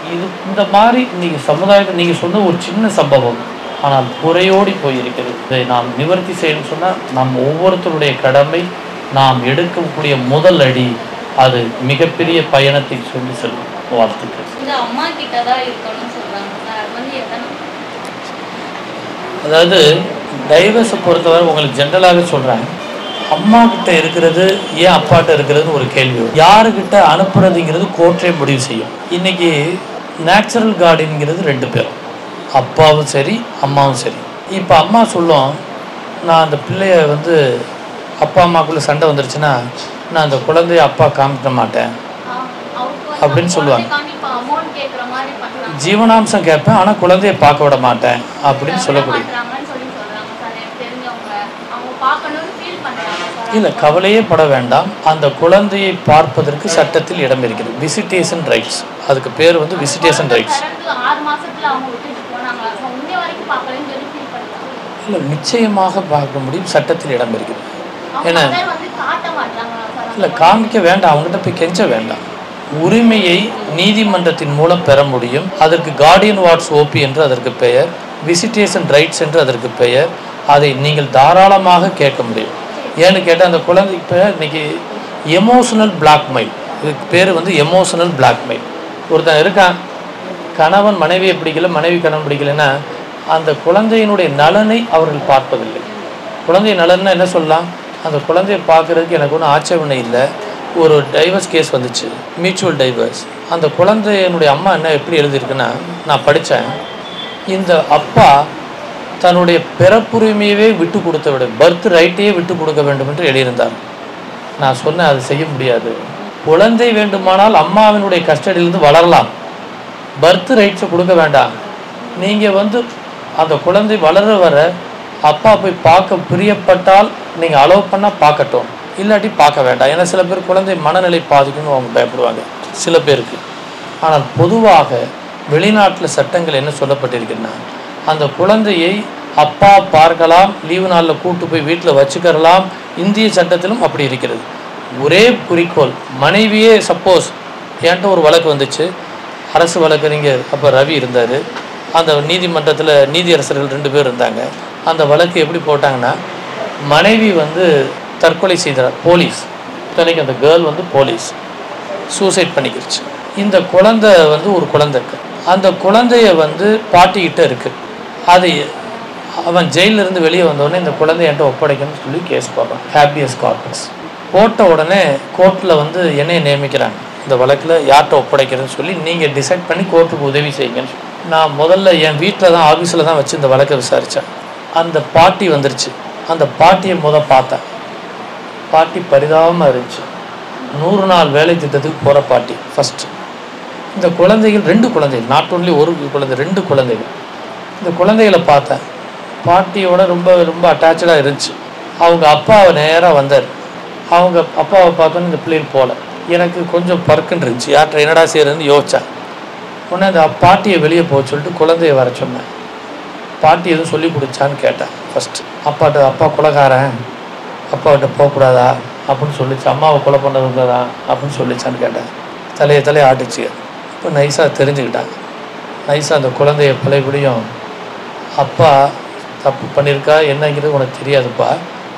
இந்த மாதிரி இன்றைக்கி சமுதாயத்தில் நீங்கள் சொன்ன ஒரு சின்ன சம்பவம், ஆனால் குறையோடி போயிருக்கிறது. இதை நாம் நிவர்த்தி செய்யணும்னு சொன்னால் நம் ஒவ்வொருத்தருடைய கடமை, நாம் எடுக்கக்கூடிய முதல் அடி அது மிகப்பெரிய பயணத்தை சொல்லி செல்லும். வாழ்த்துக்கள். அம்மா கிட்ட தான் இருக்கணும்னு சொல்றாங்க. அதாவது டைவர்ஸை பொறுத்தவரை உங்களுக்கு ஜென்ரலாக சொல்கிறேன், அம்மா கிட்ட இருக்கிறது ஏன் அப்பாட்ட இருக்கிறதுன்னு ஒரு கேள்வி. யாருக்கிட்ட அனுப்புறதுங்கிறது கோர்ட்டே முடிவு செய்யும். இன்றைக்கி நேச்சுரல் கார்டியன்கிறது 2 பேரும், அப்பாவும் சரி அம்மாவும் சரி. இப்போ அம்மா சொல்லும், நான் அந்த பிள்ளைய அப்பா அம்மாக்குள்ளே சண்டை வந்துருச்சுன்னா நான் அந்த குழந்தைய அப்பா காமிக்க மாட்டேன் அப்படின்னு சொல்லுவாங்க. ஜீவனாம்சம் கேட்பேன், ஆனால் குழந்தைய பார்க்க விட மாட்டேன் அப்படின்னு சொல்லக்கூடிய. இல்லை, கவலையே பட வேண்டாம். அந்த குழந்தையை பார்ப்பதற்கு சட்டத்தில் இடம் இருக்கிறது. விசிட்டேஷன் ரைட்ஸ், அதுக்கு பேர் விசிட்டேஷன் ரைட்ஸ். இல்லை, நிச்சயமாக பார்க்க முடியும், சட்டத்தில் இடம் இருக்கிறது. ஏன்னா இல்லை, காமிக்க வேண்டாம், அவங்ககிட்ட போய் கெஞ்ச வேண்டாம். உரிமையை நீதிமன்றத்தின் மூலம் பெற முடியும். அதற்கு கார்டியன் வாட்ஸ் ஓபி என்று அதற்கு பெயர், விசிட்டேஷன் ரைட்ஸ் என்று அதற்கு பெயர். அதை நீங்கள் தாராளமாக கேட்க முடியும். ஏன்னு கேட்டால் அந்த குழந்தை இப்போ இன்றைக்கி எமோஷனல் பிளாக்மெயில், இதுக்கு பேர் எமோஷனல் பிளாக்மெயில். ஒருத்தன் இருக்கான், கணவன் மனைவியை பிடிக்கல, மனைவி கணவன் பிடிக்கலைன்னா அந்த குழந்தையினுடைய நலனை அவர்கள் பார்ப்பதில்லை. குழந்தை நலன்னா என்ன சொல்லலாம், அந்த குழந்தையை பார்க்குறதுக்கு எனக்கு ஒன்றும் ஆட்சேபனை இல்லை. ஒரு டைவர்ஸ் கேஸ் வந்துச்சு, மியூச்சுவல் டைவர்ஸ். அந்த குழந்தையினுடைய அம்மா என்ன எப்படி எழுதியிருக்குன்னா, நான் படித்தேன், இந்த அப்பா தன்னுடைய பிறப்புரிமையவே விட்டு கொடுத்த விட, பர்த் ரைட்டையே விட்டு கொடுக்க வேண்டும் என்று எழுதியிருந்தார். நான் சொன்னேன், அது செய்ய முடியாது. குழந்தை வேண்டுமானால் அம்மாவினுடைய கஸ்டடியிலிருந்து வளரலாம், பர்த் ரைட்ஸை கொடுக்க வேண்டாம். நீங்கள் அந்த குழந்தை வளர வர அப்பா போய் பார்க்க பிரியப்பட்டால் நீங்கள் அலோவ் பண்ணால் பார்க்கட்டும், இல்லாட்டி பார்க்க வேண்டாம். ஏன்னா சில பேர் குழந்தை மனநிலை பாதிக்கணும்னு அவங்க பயப்படுவாங்க, சில பேருக்கு. ஆனால் பொதுவாக வெளிநாட்டில் சட்டங்கள் என்ன சொல்லப்பட்டிருக்குன்னா, அந்த குழந்தையை அப்பா பார்க்கலாம், லீவு நாளில் கூட்டு போய் வீட்டில் வச்சுக்கிறலாம். இந்திய சட்டத்திலும் அப்படி இருக்கிறது. ஒரே குறிக்கோள், மனைவியே சப்போஸ் என்கிட்ட ஒரு வழக்கு வந்துச்சு, அரசு வழக்கறிஞர் அப்போ ரவி இருந்தார். அந்த நீதிமன்றத்தில் நீதியரசர்கள் 2 பேர் இருந்தாங்க. அந்த வழக்கு எப்படி போட்டாங்கன்னா, மனைவி தற்கொலை செய்தார், போலீஸ் இத்தனைக்கு அந்த கேர்ள் போலீஸ் சூசைட் பண்ணிக்கிடுச்சு. இந்த குழந்தை ஒரு குழந்தை இருக்குது, அந்த குழந்தைய பாட்டிக்கிட்ட இருக்குது. அது அவன் ஜெயிலிருந்து வெளியே வந்தோடனே இந்த குழந்தைய என்கிட்ட ஒப்படைக்கணும்னு சொல்லி கேஸ் போடுறான், ஹேபியஸ் கார்பஸ். போட்ட உடனே கோர்ட்டில் என்னையை நியமிக்கிறாங்க, இந்த வழக்கில் யார்கிட்ட ஒப்படைக்கிறதுன்னு சொல்லி நீங்கள் டிசைட் பண்ணி கோர்ட்டுக்கு உதவி செய்யுங்கன்னு சொல்லி. நான் முதல்ல என் வீட்டில் தான், ஆஃபீஸில் தான் வச்சு இந்த வழக்கை விசாரித்தேன். அந்த பாட்டி வந்துருச்சு. அந்த பாட்டியை பார்த்தேன். பாட்டி பரிதாபமாக இருந்துச்சு. 100 நாள் வேலை திட்டத்துக்கு போகிற பாட்டி ஃபஸ்ட்டு. இந்த குழந்தைகள் 2 குழந்தைகள், நாட் ஒன்லி ஒரு குழந்தை, 2 குழந்தைகள். இந்த குழந்தைகளை பார்த்தேன், பாட்டியோட ரொம்ப ரொம்ப அட்டாச்சாக இருந்துச்சு. அவங்க அப்பாவை நேராக வந்தார். அவங்க அப்பாவை பார்த்தோன்னு இந்த பிள்ளைகள் போகல. எனக்கு கொஞ்சம் பறக்குன்னு இருந்துச்சு, யார்கிட்ட என்னடா செய்யறதுன்னு யோசித்தேன். உடனே அந்த பாட்டியை வெளியே போக சொல்லிட்டு குழந்தைய வர சொன்னேன். பாட்டி எதுவும் சொல்லி கொடுத்தான்னு கேட்டேன் ஃபஸ்ட்டு. அப்பாட்ட, அப்பா கொலைகாரன், அப்பாக்கிட்ட போகக்கூடாதா அப்படின்னு சொல்லிச்சு, அம்மாவை கொலை பண்ணது தான் அப்படின்னு சொல்லிச்சான்னு கேட்டேன். தலையை ஆட்டுச்சு. இப்போ நைஸாக தெரிஞ்சுக்கிட்டான். நைஸாக அந்த குழந்தைய பழையபடியும், அப்பா தப்பு பண்ணியிருக்கா என்னங்கிறது உனக்கு தெரியாதுப்பா,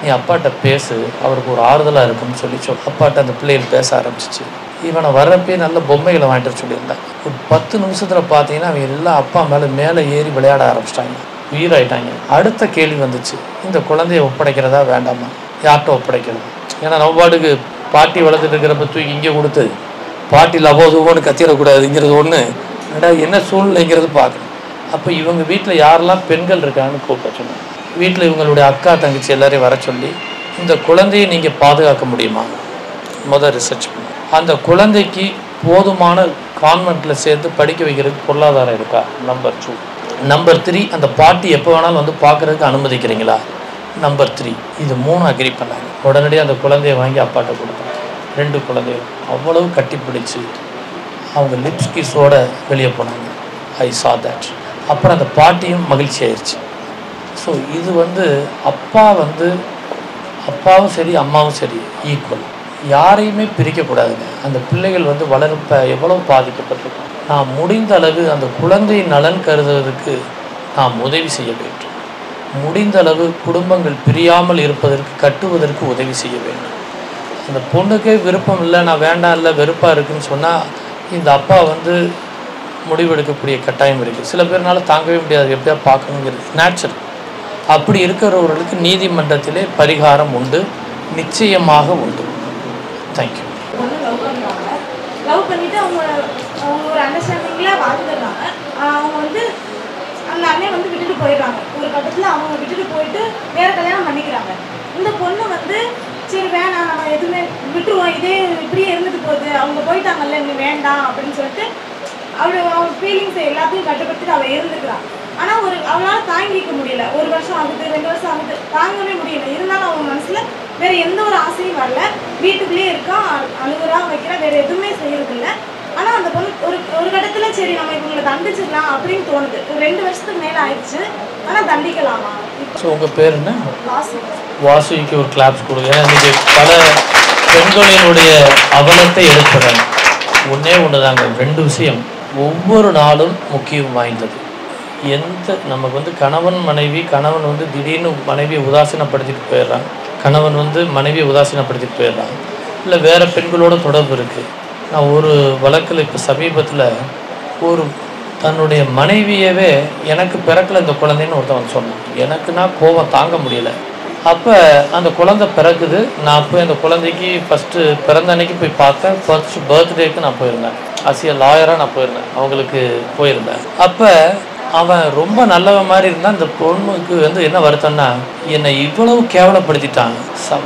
நீ அப்பாட்ட பேசு, அவருக்கு ஒரு ஆறுதலாக இருக்குன்னு சொல்லி அப்பாட்ட அந்த பிள்ளைகள் பேச ஆரம்பிச்சிச்சு. இவனை வர்றப்பே நல்ல பொம்மைகளை வாங்கிட்டு சொல்லியிருந்தேன். ஒரு 10 நிமிஷத்தில் பார்த்தீங்கன்னா அவங்க எல்லாம் அப்பா மேலே ஏறி விளையாட ஆரம்பிச்சிட்டாங்க, உயிராயிட்டாங்க. அடுத்த கேள்வி வந்துச்சு, இந்த குழந்தைய ஒப்படைக்கிறதா வேண்டாமா, யார்கிட்ட ஒப்படைக்கிறது? ஏன்னா நம்ம பாட்டுக்கு பாட்டி வளர்த்துட்டு இருக்கிறப்ப தூக்கி இங்கே கொடுத்து பாட்டி லபோதுவோன்னு கத்திடக்கூடாதுங்கிறது ஒன்று. என்ன சூழ்நிலைங்கிறது பார்க்கணும். அப்போ இவங்க வீட்டில் யாரெல்லாம் பெண்கள் இருக்காங்கன்னு கூப்பிட சொன்னாங்க. வீட்டில் இவங்களுடைய அக்கா தங்கச்சி எல்லாரையும் வர சொல்லி, இந்த குழந்தையை நீங்கள் பாதுகாக்க முடியுமா, முதல் ரிசர்ச் பண்ணி, அந்த குழந்தைக்கு போதுமான கான்வென்ட்டில் சேர்த்து படிக்க வைக்கிறதுக்கு பொருளாதாரம் இருக்கா, நம்பர் 2. நம்பர் 3, அந்த பாட்டி எப்போ வேணாலும் பார்க்குறதுக்கு அனுமதிக்கிறீங்களா, நம்பர் 3. இது 3 அக்ரி பண்ணாங்க. உடனடியாக அந்த குழந்தைய வாங்கி அப்பாட்ட கொடுத்தாங்க. 2 குழந்தைகள் அவ்வளவு கட்டி பிடிச்சி அவங்க லிப்ஸ் கிஸோட வெளியே போனாங்க. ஐ சா தட். அப்புறம் அந்த பாட்டியும் மகிழ்ச்சி ஆயிடுச்சு. ஸோ இது வந்து அப்பாவும் சரி அம்மாவும் சரி ஈக்குவல், யாரையுமே பிரிக்கக்கூடாதுங்க. அந்த பிள்ளைகள் வந்து வளர்ப்ப எவ்வளோ பாதிக்கப்பட்டிருக்கும். நான் முடிந்த அளவு அந்த குழந்தை நலன் கருதுவதற்கு நாம் உதவி செய்ய வேண்டும். முடிந்த அளவு குடும்பங்கள் பிரியாமல் இருப்பதற்கு கட்டுவதற்கு உதவி செய்ய வேண்டும். அந்த பொண்ணுக்கே விருப்பம் இல்லை, நான் வேண்டாம் இல்லை வெறுப்பாக இருக்குதுன்னு சொன்னால் இந்த அப்பா வந்து முடிவெடுக்கக்கூடிய கட்டாயம் இருக்குது. சில பேர்னால தாங்கவே முடியாது, எப்படியா பார்க்கணுங்கிறது நேச்சுரல். அப்படி இருக்கிறவர்களுக்கு நீதிமன்றத்திலே பரிகாரம் உண்டு, நிச்சயமாக உண்டு. தேங்க்யூ. லவ் பண்ணிட்டு அவங்க ஒரு அண்டர்ஸ்டாண்டிங்கில் வாழ்ந்துடுறாங்க. அவங்க வந்து அந்த அண்ணன் வந்து விட்டுட்டு போயிடுறாங்க. ஒரு கட்டத்தில் அவங்க விட்டுட்டு போயிட்டு வேறு கல்யாணம் பண்ணிக்கிறாங்க. இந்த பொண்ணு வந்து சரி வேணாம் நம்ம எதுவுமே விட்டுருவோம், இதே இப்படியே இருந்துட்டு போகுது, அவங்க போயிட்டாங்கல்ல இன்னும் வேண்டாம் அப்படின்னு சொல்லிட்டு அவள் ஃபீலிங்ஸ் எல்லாத்தையும் கட்டுப்படுத்திட்டு அவள் இருந்துக்கிறான். ஆனால் அவளால் தாங்கிக்க முடியல. 1 வருஷம் ஆகுது, 2 வருஷம் ஆகுது, தாங்கவே முடியல. இருந்தாலும் அவங்க மனசில் வேறு எந்த ஒரு ஆசையும் வரல. வீட்டுக்குள்ளேயே இருக்கான், அழுகுறா வைக்கிறா, வேறு எதுவுமே செய்யறதில்லை. ஆனால் அந்த பொண்ணு ஒரு கட்டத்தில் சரி நம்ம இவங்களை தண்டிச்சிடலாம் அப்படின்னு தோணுது. 2 வருஷத்துக்கு மேலே ஆயிடுச்சு, ஆனால் தண்டிக்கலாமா? ஸோ உங்கள் பேர் என்ன? வாசு. வாசுக்கு ஒரு கிளாப்ஸ் கொடுங்க. ஏன்னா இன்றைக்கி பல பெண்களினுடைய அவலத்தை எடுத்துறாங்க. ஒன்று தாங்க, 2 விஷயம் ஒவ்வொரு நாளும் முக்கியம் வாய்ந்தது. நமக்கு வந்து கணவன் வந்து திடீர்னு மனைவியை உதாசீனப்படுத்திட்டு போயிடுறான், கணவன் வந்து மனைவியை உதாசீனப்படுத்திட்டு போயிடுறான், இல்லை வேறு பெண்களோட தொடர்பு இருக்குது. நான் ஒரு வழக்கில் இப்போ சமீபத்தில் ஒரு தன்னுடைய மனைவியவே எனக்கு பிறக்கல இந்த குழந்தைன்னு ஒருத்தவன் சொன்னான். எனக்குன்னா கோபம் தாங்க முடியல. அப்போ அந்த குழந்தை பிறக்குது. நான் போய் அந்த குழந்தைக்கு ஃபஸ்ட்டு பிறந்த அன்னைக்கு போய் பார்த்தேன். ஃபர்ஸ்ட் பர்த்டேக்கு நான் போயிருந்தேன். அசிய லாயராக நான் போயிருந்தேன், அவங்களுக்கு போயிருந்தேன். அப்போ அவன் ரொம்ப நல்லவன் மாதிரி இருந்தான். இந்த பொண்ணுக்கு வந்து என்ன வருத்தம்னா, என்னை இவ்வளவு கேவலப்படுத்திட்டான்.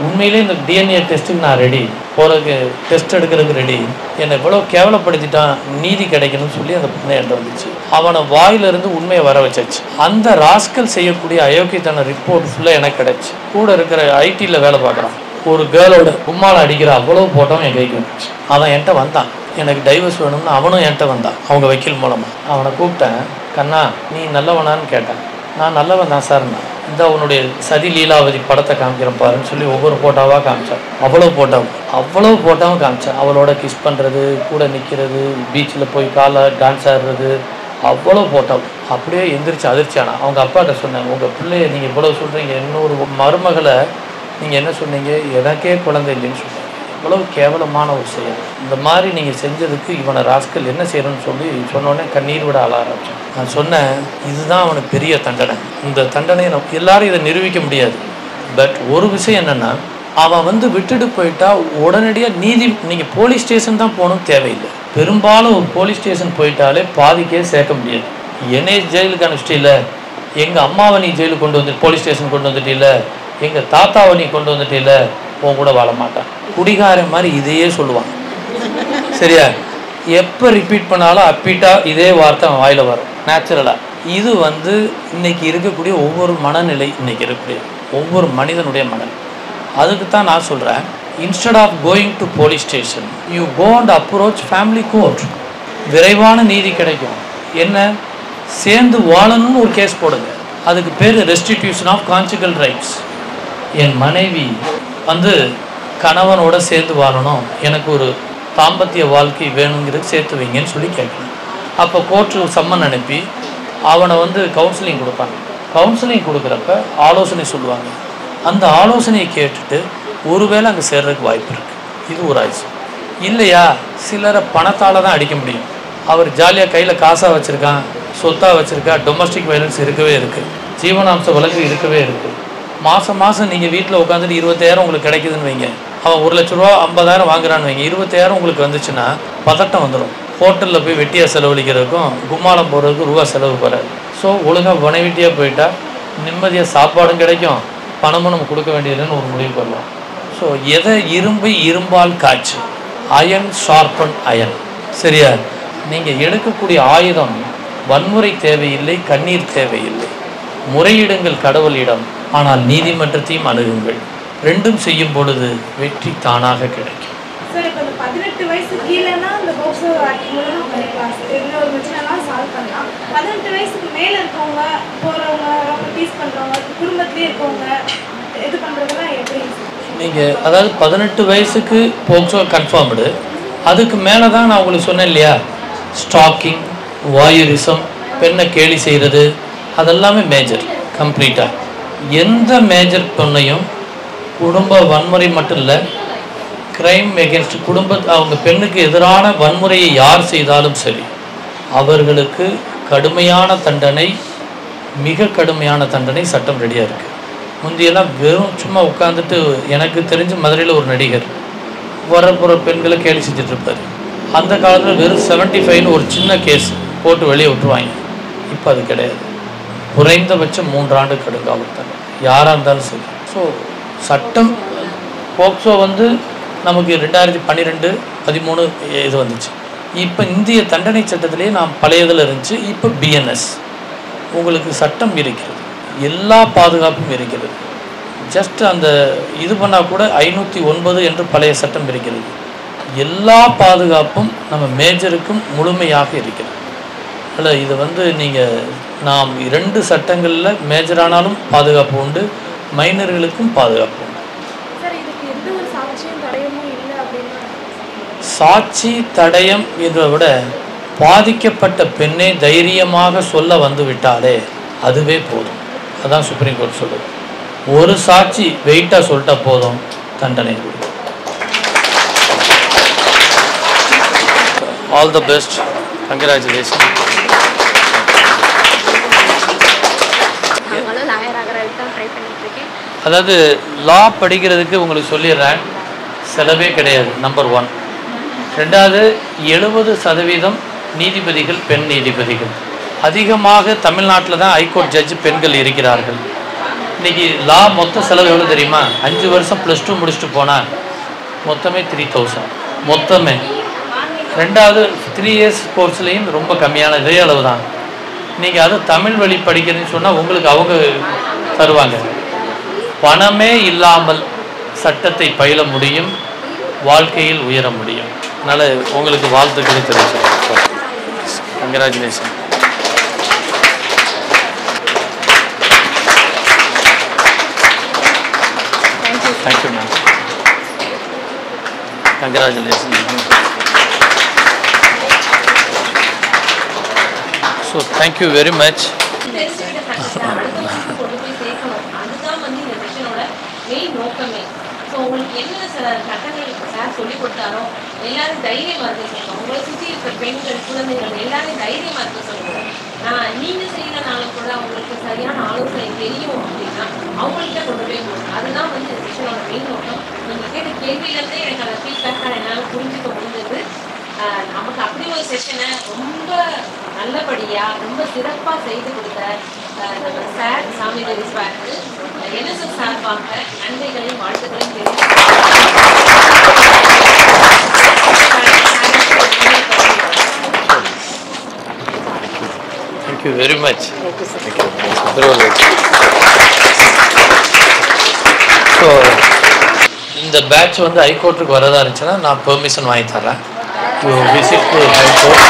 உண்மையிலே இந்த டிஎன்ஏ டெஸ்ட்டுக்கு நான் ரெடி, போகிறதுக்கு டெஸ்ட் எடுக்கிறதுக்கு ரெடி, என்னை இவ்வளோ கேவலப்படுத்திட்டான், நீதி கிடைக்கணும்னு சொல்லி அந்த பொண்ணை என்கிட்ட வந்துச்சு. அவனை வாயிலிருந்து உண்மையை வர வச்சாச்சு. அந்த ராஸ்கல் செய்யக்கூடிய அயோக்கியத்தன ரிப்போர்ட் ஃபுல்லாக எனக்கு கிடைச்சி. கூட இருக்கிற ஐடியில் வேலை பார்க்குறான் ஒரு கேர்ளோட கும்மால அடிக்கிற அவ்வளோ போட்டோம் என் கைக்கு வந்துச்சு. அவன் என்கிட்ட வந்தான், எனக்கு டைவர்ஸ் வேணும்னு. அவனும் என்கிட்ட வந்தான், அவங்க வக்கீல் மூலமாக. அவனை கூப்பிட்டேன், கண்ணா நீ நல்லவனான்னு கேட்டேன். நான் நல்லவன் தான் சார். நான் இந்த உன்னுடைய சதி லீலாவதி படத்தை காமிக்கிறேன் பாருன்னு சொல்லி ஒவ்வொரு போட்டோவாக காமிச்சான். அவ்வளோ போட்டோவும் காமிச்சேன். அவளோட கிஸ் பண்ணுறது, கூட நிற்கிறது, பீச்சில் போய் காலை டான்ஸ் ஆடுறது, அவ்வளோ போட்டோ. அப்படியே எந்திரிச்சு அதிர்ச்சியானா. அவங்க அப்பாட்ட சொன்னேன், உங்கள் பிள்ளைய நீங்கள் இவ்வளோ சொல்கிறீங்க, இன்னொரு மருமகளை நீங்கள் என்ன சொன்னீங்க, எனக்கே குழந்தை இல்லைன்னு சொன்னீங்க. இவ்வளவு கேவலமான ஒரு செயல். இந்த மாதிரி நீங்கள் செஞ்சதுக்கு இவனை ராஸ்கல் என்ன செய்யணும்னு சொல்லி சொன்னோடனே கண்ணீர் விட ஆள ஆரம்பித்தேன். நான் சொன்னேன், இதுதான் அவனுக்கு பெரிய தண்டனை. இந்த தண்டனையை எல்லாரும் இதை நிரூபிக்க முடியாது. பட் ஒரு விஷயம் என்னென்னா, அவன் வந்து விட்டுட்டு போயிட்டா உடனடியாக நீங்கள் போலீஸ் ஸ்டேஷன் தான் போகணும் தேவையில்லை. பெரும்பாலும் ஒரு போலீஸ் ஸ்டேஷன் போயிட்டாலே பாதிக்கே சேர்க்க முடியாது. என்னையே ஜெயிலுக்கு அனுப்பிச்சிட்டில்ல, எங்கள் அம்மாவை நீ ஜெயிலுக்கு கொண்டு வந்து போலீஸ் ஸ்டேஷன் கொண்டு வந்துட்டில்ல, எங்கள் தாத்தாவை நீ கொண்டு வந்துட்டில்ல, உன் கூட வாழ மாட்டான். குடிகாரன் மாதிரி இதையே சொல்லுவான். சரியா? எப்போ ரிப்பீட் பண்ணாலும் அப்பீட்டாக இதே வார்த்தை அவன் வாயில் வரும் நேச்சுரலாக. இது வந்து இன்னைக்கு இருக்கக்கூடிய ஒவ்வொரு மனநிலை, இன்னைக்கு இருக்கக்கூடிய ஒவ்வொரு மனிதனுடைய மனநிலை. அதுக்கு தான் நான் சொல்கிறேன், instead of going to police station you go and approach family court. விரைவான நீதி கிடைக்கும். என்ன, சேர்ந்து வாழணும்னு ஒரு கேஸ் போடுங்க. அதுக்கு பேர் ரெஸ்டிடியூஷன் ஆஃப் கான்ஜுகல் ரைட்ஸ். என் மனைவி வந்து கணவனோட சேர்ந்து வாழணும், எனக்கு ஒரு தாம்பத்திய வாழ்க்கை வேணுங்கிறது சேர்த்து வைங்கன்னு சொல்லி கேட்கணும். அப்போ கோர்ட்டு சம்மன் அனுப்பி அவனை வந்து கவுன்சிலிங் கொடுப்பாங்க. கவுன்சிலிங் கொடுக்குறப்ப ஆலோசனை சொல்லுவாங்க. அந்த ஆலோசனையை கேட்டுட்டு ஒருவேளை அங்கே சேர்றதுக்கு வாய்ப்பு இருக்குது. இது ஒரு ஆய்ச்சி. இல்லையா, சிலரை பணத்தால் தான் அடிக்க முடியும். அவர் ஜாலியாக கையில் காசாக வச்சுருக்கான், சொத்தாக வச்சுருக்கா, டொமஸ்டிக் வயலன்ஸ் இருக்கவே இருக்குது, ஜீவனாம்ச வழக்கு இருக்கவே இருக்குது. மாதம் நீங்கள் வீட்டில் உட்காந்துட்டு 20,000 உங்களுக்கு கிடைக்குதுன்னு வைங்க. அவன் 1 லட்ச ரூபா 50,000 வாங்குறான்னு வைங்க. 20,000 உங்களுக்கு வந்துச்சுன்னா பதட்டம் வந்துடும். ஹோட்டலில் போய் வெட்டியாக செலவழிக்கிறதுக்கும் கும்மாளம் போகிறதுக்கும் ரூபா செலவு போகிறாரு. ஸோ ஒழுங்காக வனைவீட்டியாக போயிட்டா நிம்மதியாக சாப்பாடும் கிடைக்கும், பணமும் நம்ம கொடுக்க வேண்டியதுன்னு ஒரு முடிவு பண்ணுவோம். ஸோ எதை இரும்பால் காய்ச்சி, அயன் ஷார்பன் அயன். சரியா? நீங்கள் எடுக்கக்கூடிய ஆயுதம் வன்முறை தேவையில்லை, கண்ணீர் தேவையில்லை. முறையிடுங்கள் கடவுளிடம், ஆனால் நீதிமன்றத்தையும் அணுகுங்கள். ரெண்டும் செய்யும் பொழுது வெற்றி தானாக கிடைக்கும். சார் இப்போ இந்த 18 வயசு கீழேனா இந்த போக்சோ ஆக்ட் மூலமாக பண்ணிக்கலாம் சார், எந்த ஒரு பிரச்சனைனாலும் சால்வ் பண்ணலாம். 18 வயசுக்கு மேலே இருக்கவங்க, போகிறவங்க, அவங்க டீஸ் பண்ணுறவங்க, குடும்பத்திலே இருக்கவங்க இது பண்ணுறதுலாம் எப்படி சார்? நீங்கள் அதாவது 18 வயசுக்கு போக்சோ கன்ஃபார்ம்டு, அதுக்கு மேலே தான் நான் உங்களுக்கு சொன்னேன் இல்லையா, ஸ்டாக்கிங், வாயுரிசம், பெண்ணை கேலி செய்கிறது, அதெல்லாமே மேஜர் கம்ப்ளீட்டாக. எந்த மேஜர் பொண்ணையும் குடும்ப வன்முறை மட்டும் இல்லை, க்ரைம் எகென்ஸ்ட் அவங்க பெண்ணுக்கு எதிரான வன்முறையை யார் செய்தாலும் சரி அவர்களுக்கு கடுமையான தண்டனை, மிக கடுமையான தண்டனை சட்டம் ரெடியாக இருக்குது. முந்தியெல்லாம் வெறும் சும்மா உட்காந்துட்டு, எனக்கு தெரிஞ்ச மதுரையில் ஒரு நடிகர் வரப்புற பெண்களை கேலி செஞ்சிட்ருப்பார். அந்த காலத்தில் வெறும் 75 ஒரு சின்ன கேஸ் போட்டு வெளியே விட்டுருவாங்க. இப்போ அது கிடையாது. குறைந்தபட்சம் 3 ஆண்டு கடுங்காவல் தண்டனை யாராக இருந்தாலும் சரி. ஸோ சட்டம் போக்சோ வந்து நமக்கு 2012, 13 இது வந்துச்சு. இப்போ இந்திய தண்டனை சட்டத்திலேயே நாம் பழையதில் இருந்துச்சு. இப்போ பிஎன்எஸ் உங்களுக்கு சட்டம் இருக்கிறது, எல்லா பாதுகாப்பும் இருக்கிறது. ஜஸ்ட் அந்த இது பண்ணால் கூட 509 என்று பழைய சட்டம் இருக்கிறது. எல்லா பாதுகாப்பும் நம்ம மேஜருக்கும் முழுமையாக இருக்கிறது. இல்லை இது வந்து நீங்கள் நாம் 2 சட்டங்களில் மேஜரானாலும் பாதுகாப்பு உண்டு, மைனர்களுக்கும் பாதுகாப்பு உண்டு. சாட்சி தடயம் என்பதை விட பாதிக்கப்பட்ட பெண்ணை தைரியமாக சொல்ல வந்து விட்டாலே அதுவே போதும். அதான் சுப்ரீம் கோர்ட் சொல்லுது. ஒரு சாட்சி வெயிட்டாக சொல்லிட்டா போதும், தண்டனை கொடுக்கும். All the best, congratulation. அதாவது லா படிக்கிறதுக்கு உங்களுக்கு சொல்லிடுறேன், செலவே கிடையாது. நம்பர் 1. 2வது 70% நீதிபதிகள் பெண் நீதிபதிகள். அதிகமாக தமிழ்நாட்டில் தான் ஹைகோர்ட் ஜட்ஜு பெண்கள் இருக்கிறார்கள். இன்றைக்கி லா மொத்த செலவு எவ்வளோ தெரியுமா? 5 வருஷம் +2 முடிச்சுட்டு போனால் மொத்தமே 3000 மொத்தமே. 2வது 3 இயர்ஸ் கோர்ஸ்லேயும் ரொம்ப கம்மியான இதே அளவு தான். நீங்கள் அது தமிழ் வழி படிக்கிறதுன்னு சொன்னால் உங்களுக்கு அவங்க தருவாங்க. பணமே இல்லாமல் சட்டத்தை பயில முடியும், வாழ்க்கையில் உயர முடியும். அதனால் உங்களுக்கு வாழ்த்துக்களை தெரிவிச்சுக்கிறேன். Congratulation. Thank you ma'am. Congratulation. So thank you very much. உங்களுக்கு என்ன சட்டங்கள் சார் சொல்லிக் கொடுத்தாரோ எல்லாரும் தைரியமாக இருக்க சொல்லுங்க. உங்களை சுற்றி இருக்கிற பெண்கள், குழந்தைகள் எல்லாரும் தைரியமாக இருக்க சொல்லுங்க. நீங்கள் செய்யறனாலும் கூட அவங்களுக்கு சரியான ஆலோசனை தெரியும் அப்படின்னா அவங்கள்ட்ட கொண்டு போய் கொடுங்க. அதுதான் வந்து இந்த செஷனோட மெயின் நோக்கம். நீங்கள் கேட்ட கேள்வியிலேருந்தே எனக்கு அந்த ஃபீட்பேக்காக என்னால் புரிஞ்சுக்க முடிஞ்சது. நமக்கு அப்படி ஒரு செஷனை ரொம்ப நல்லபடியாக ரொம்ப சிறப்பாக செய்து கொடுத்த நம்ம சார் சாமிவேலி சாருக்கு NSS சார்பாக நன்றிகளையும் வாழ்த்துக்களையும் தெரிவித்து Thank you very much. So இந்த பேட்ச் வந்து ஹைகோர்ட்டுக்கு வரதா இருந்துச்சுன்னா நான் பெர்மிஷன் வாங்கி தரேன். You visit to high court.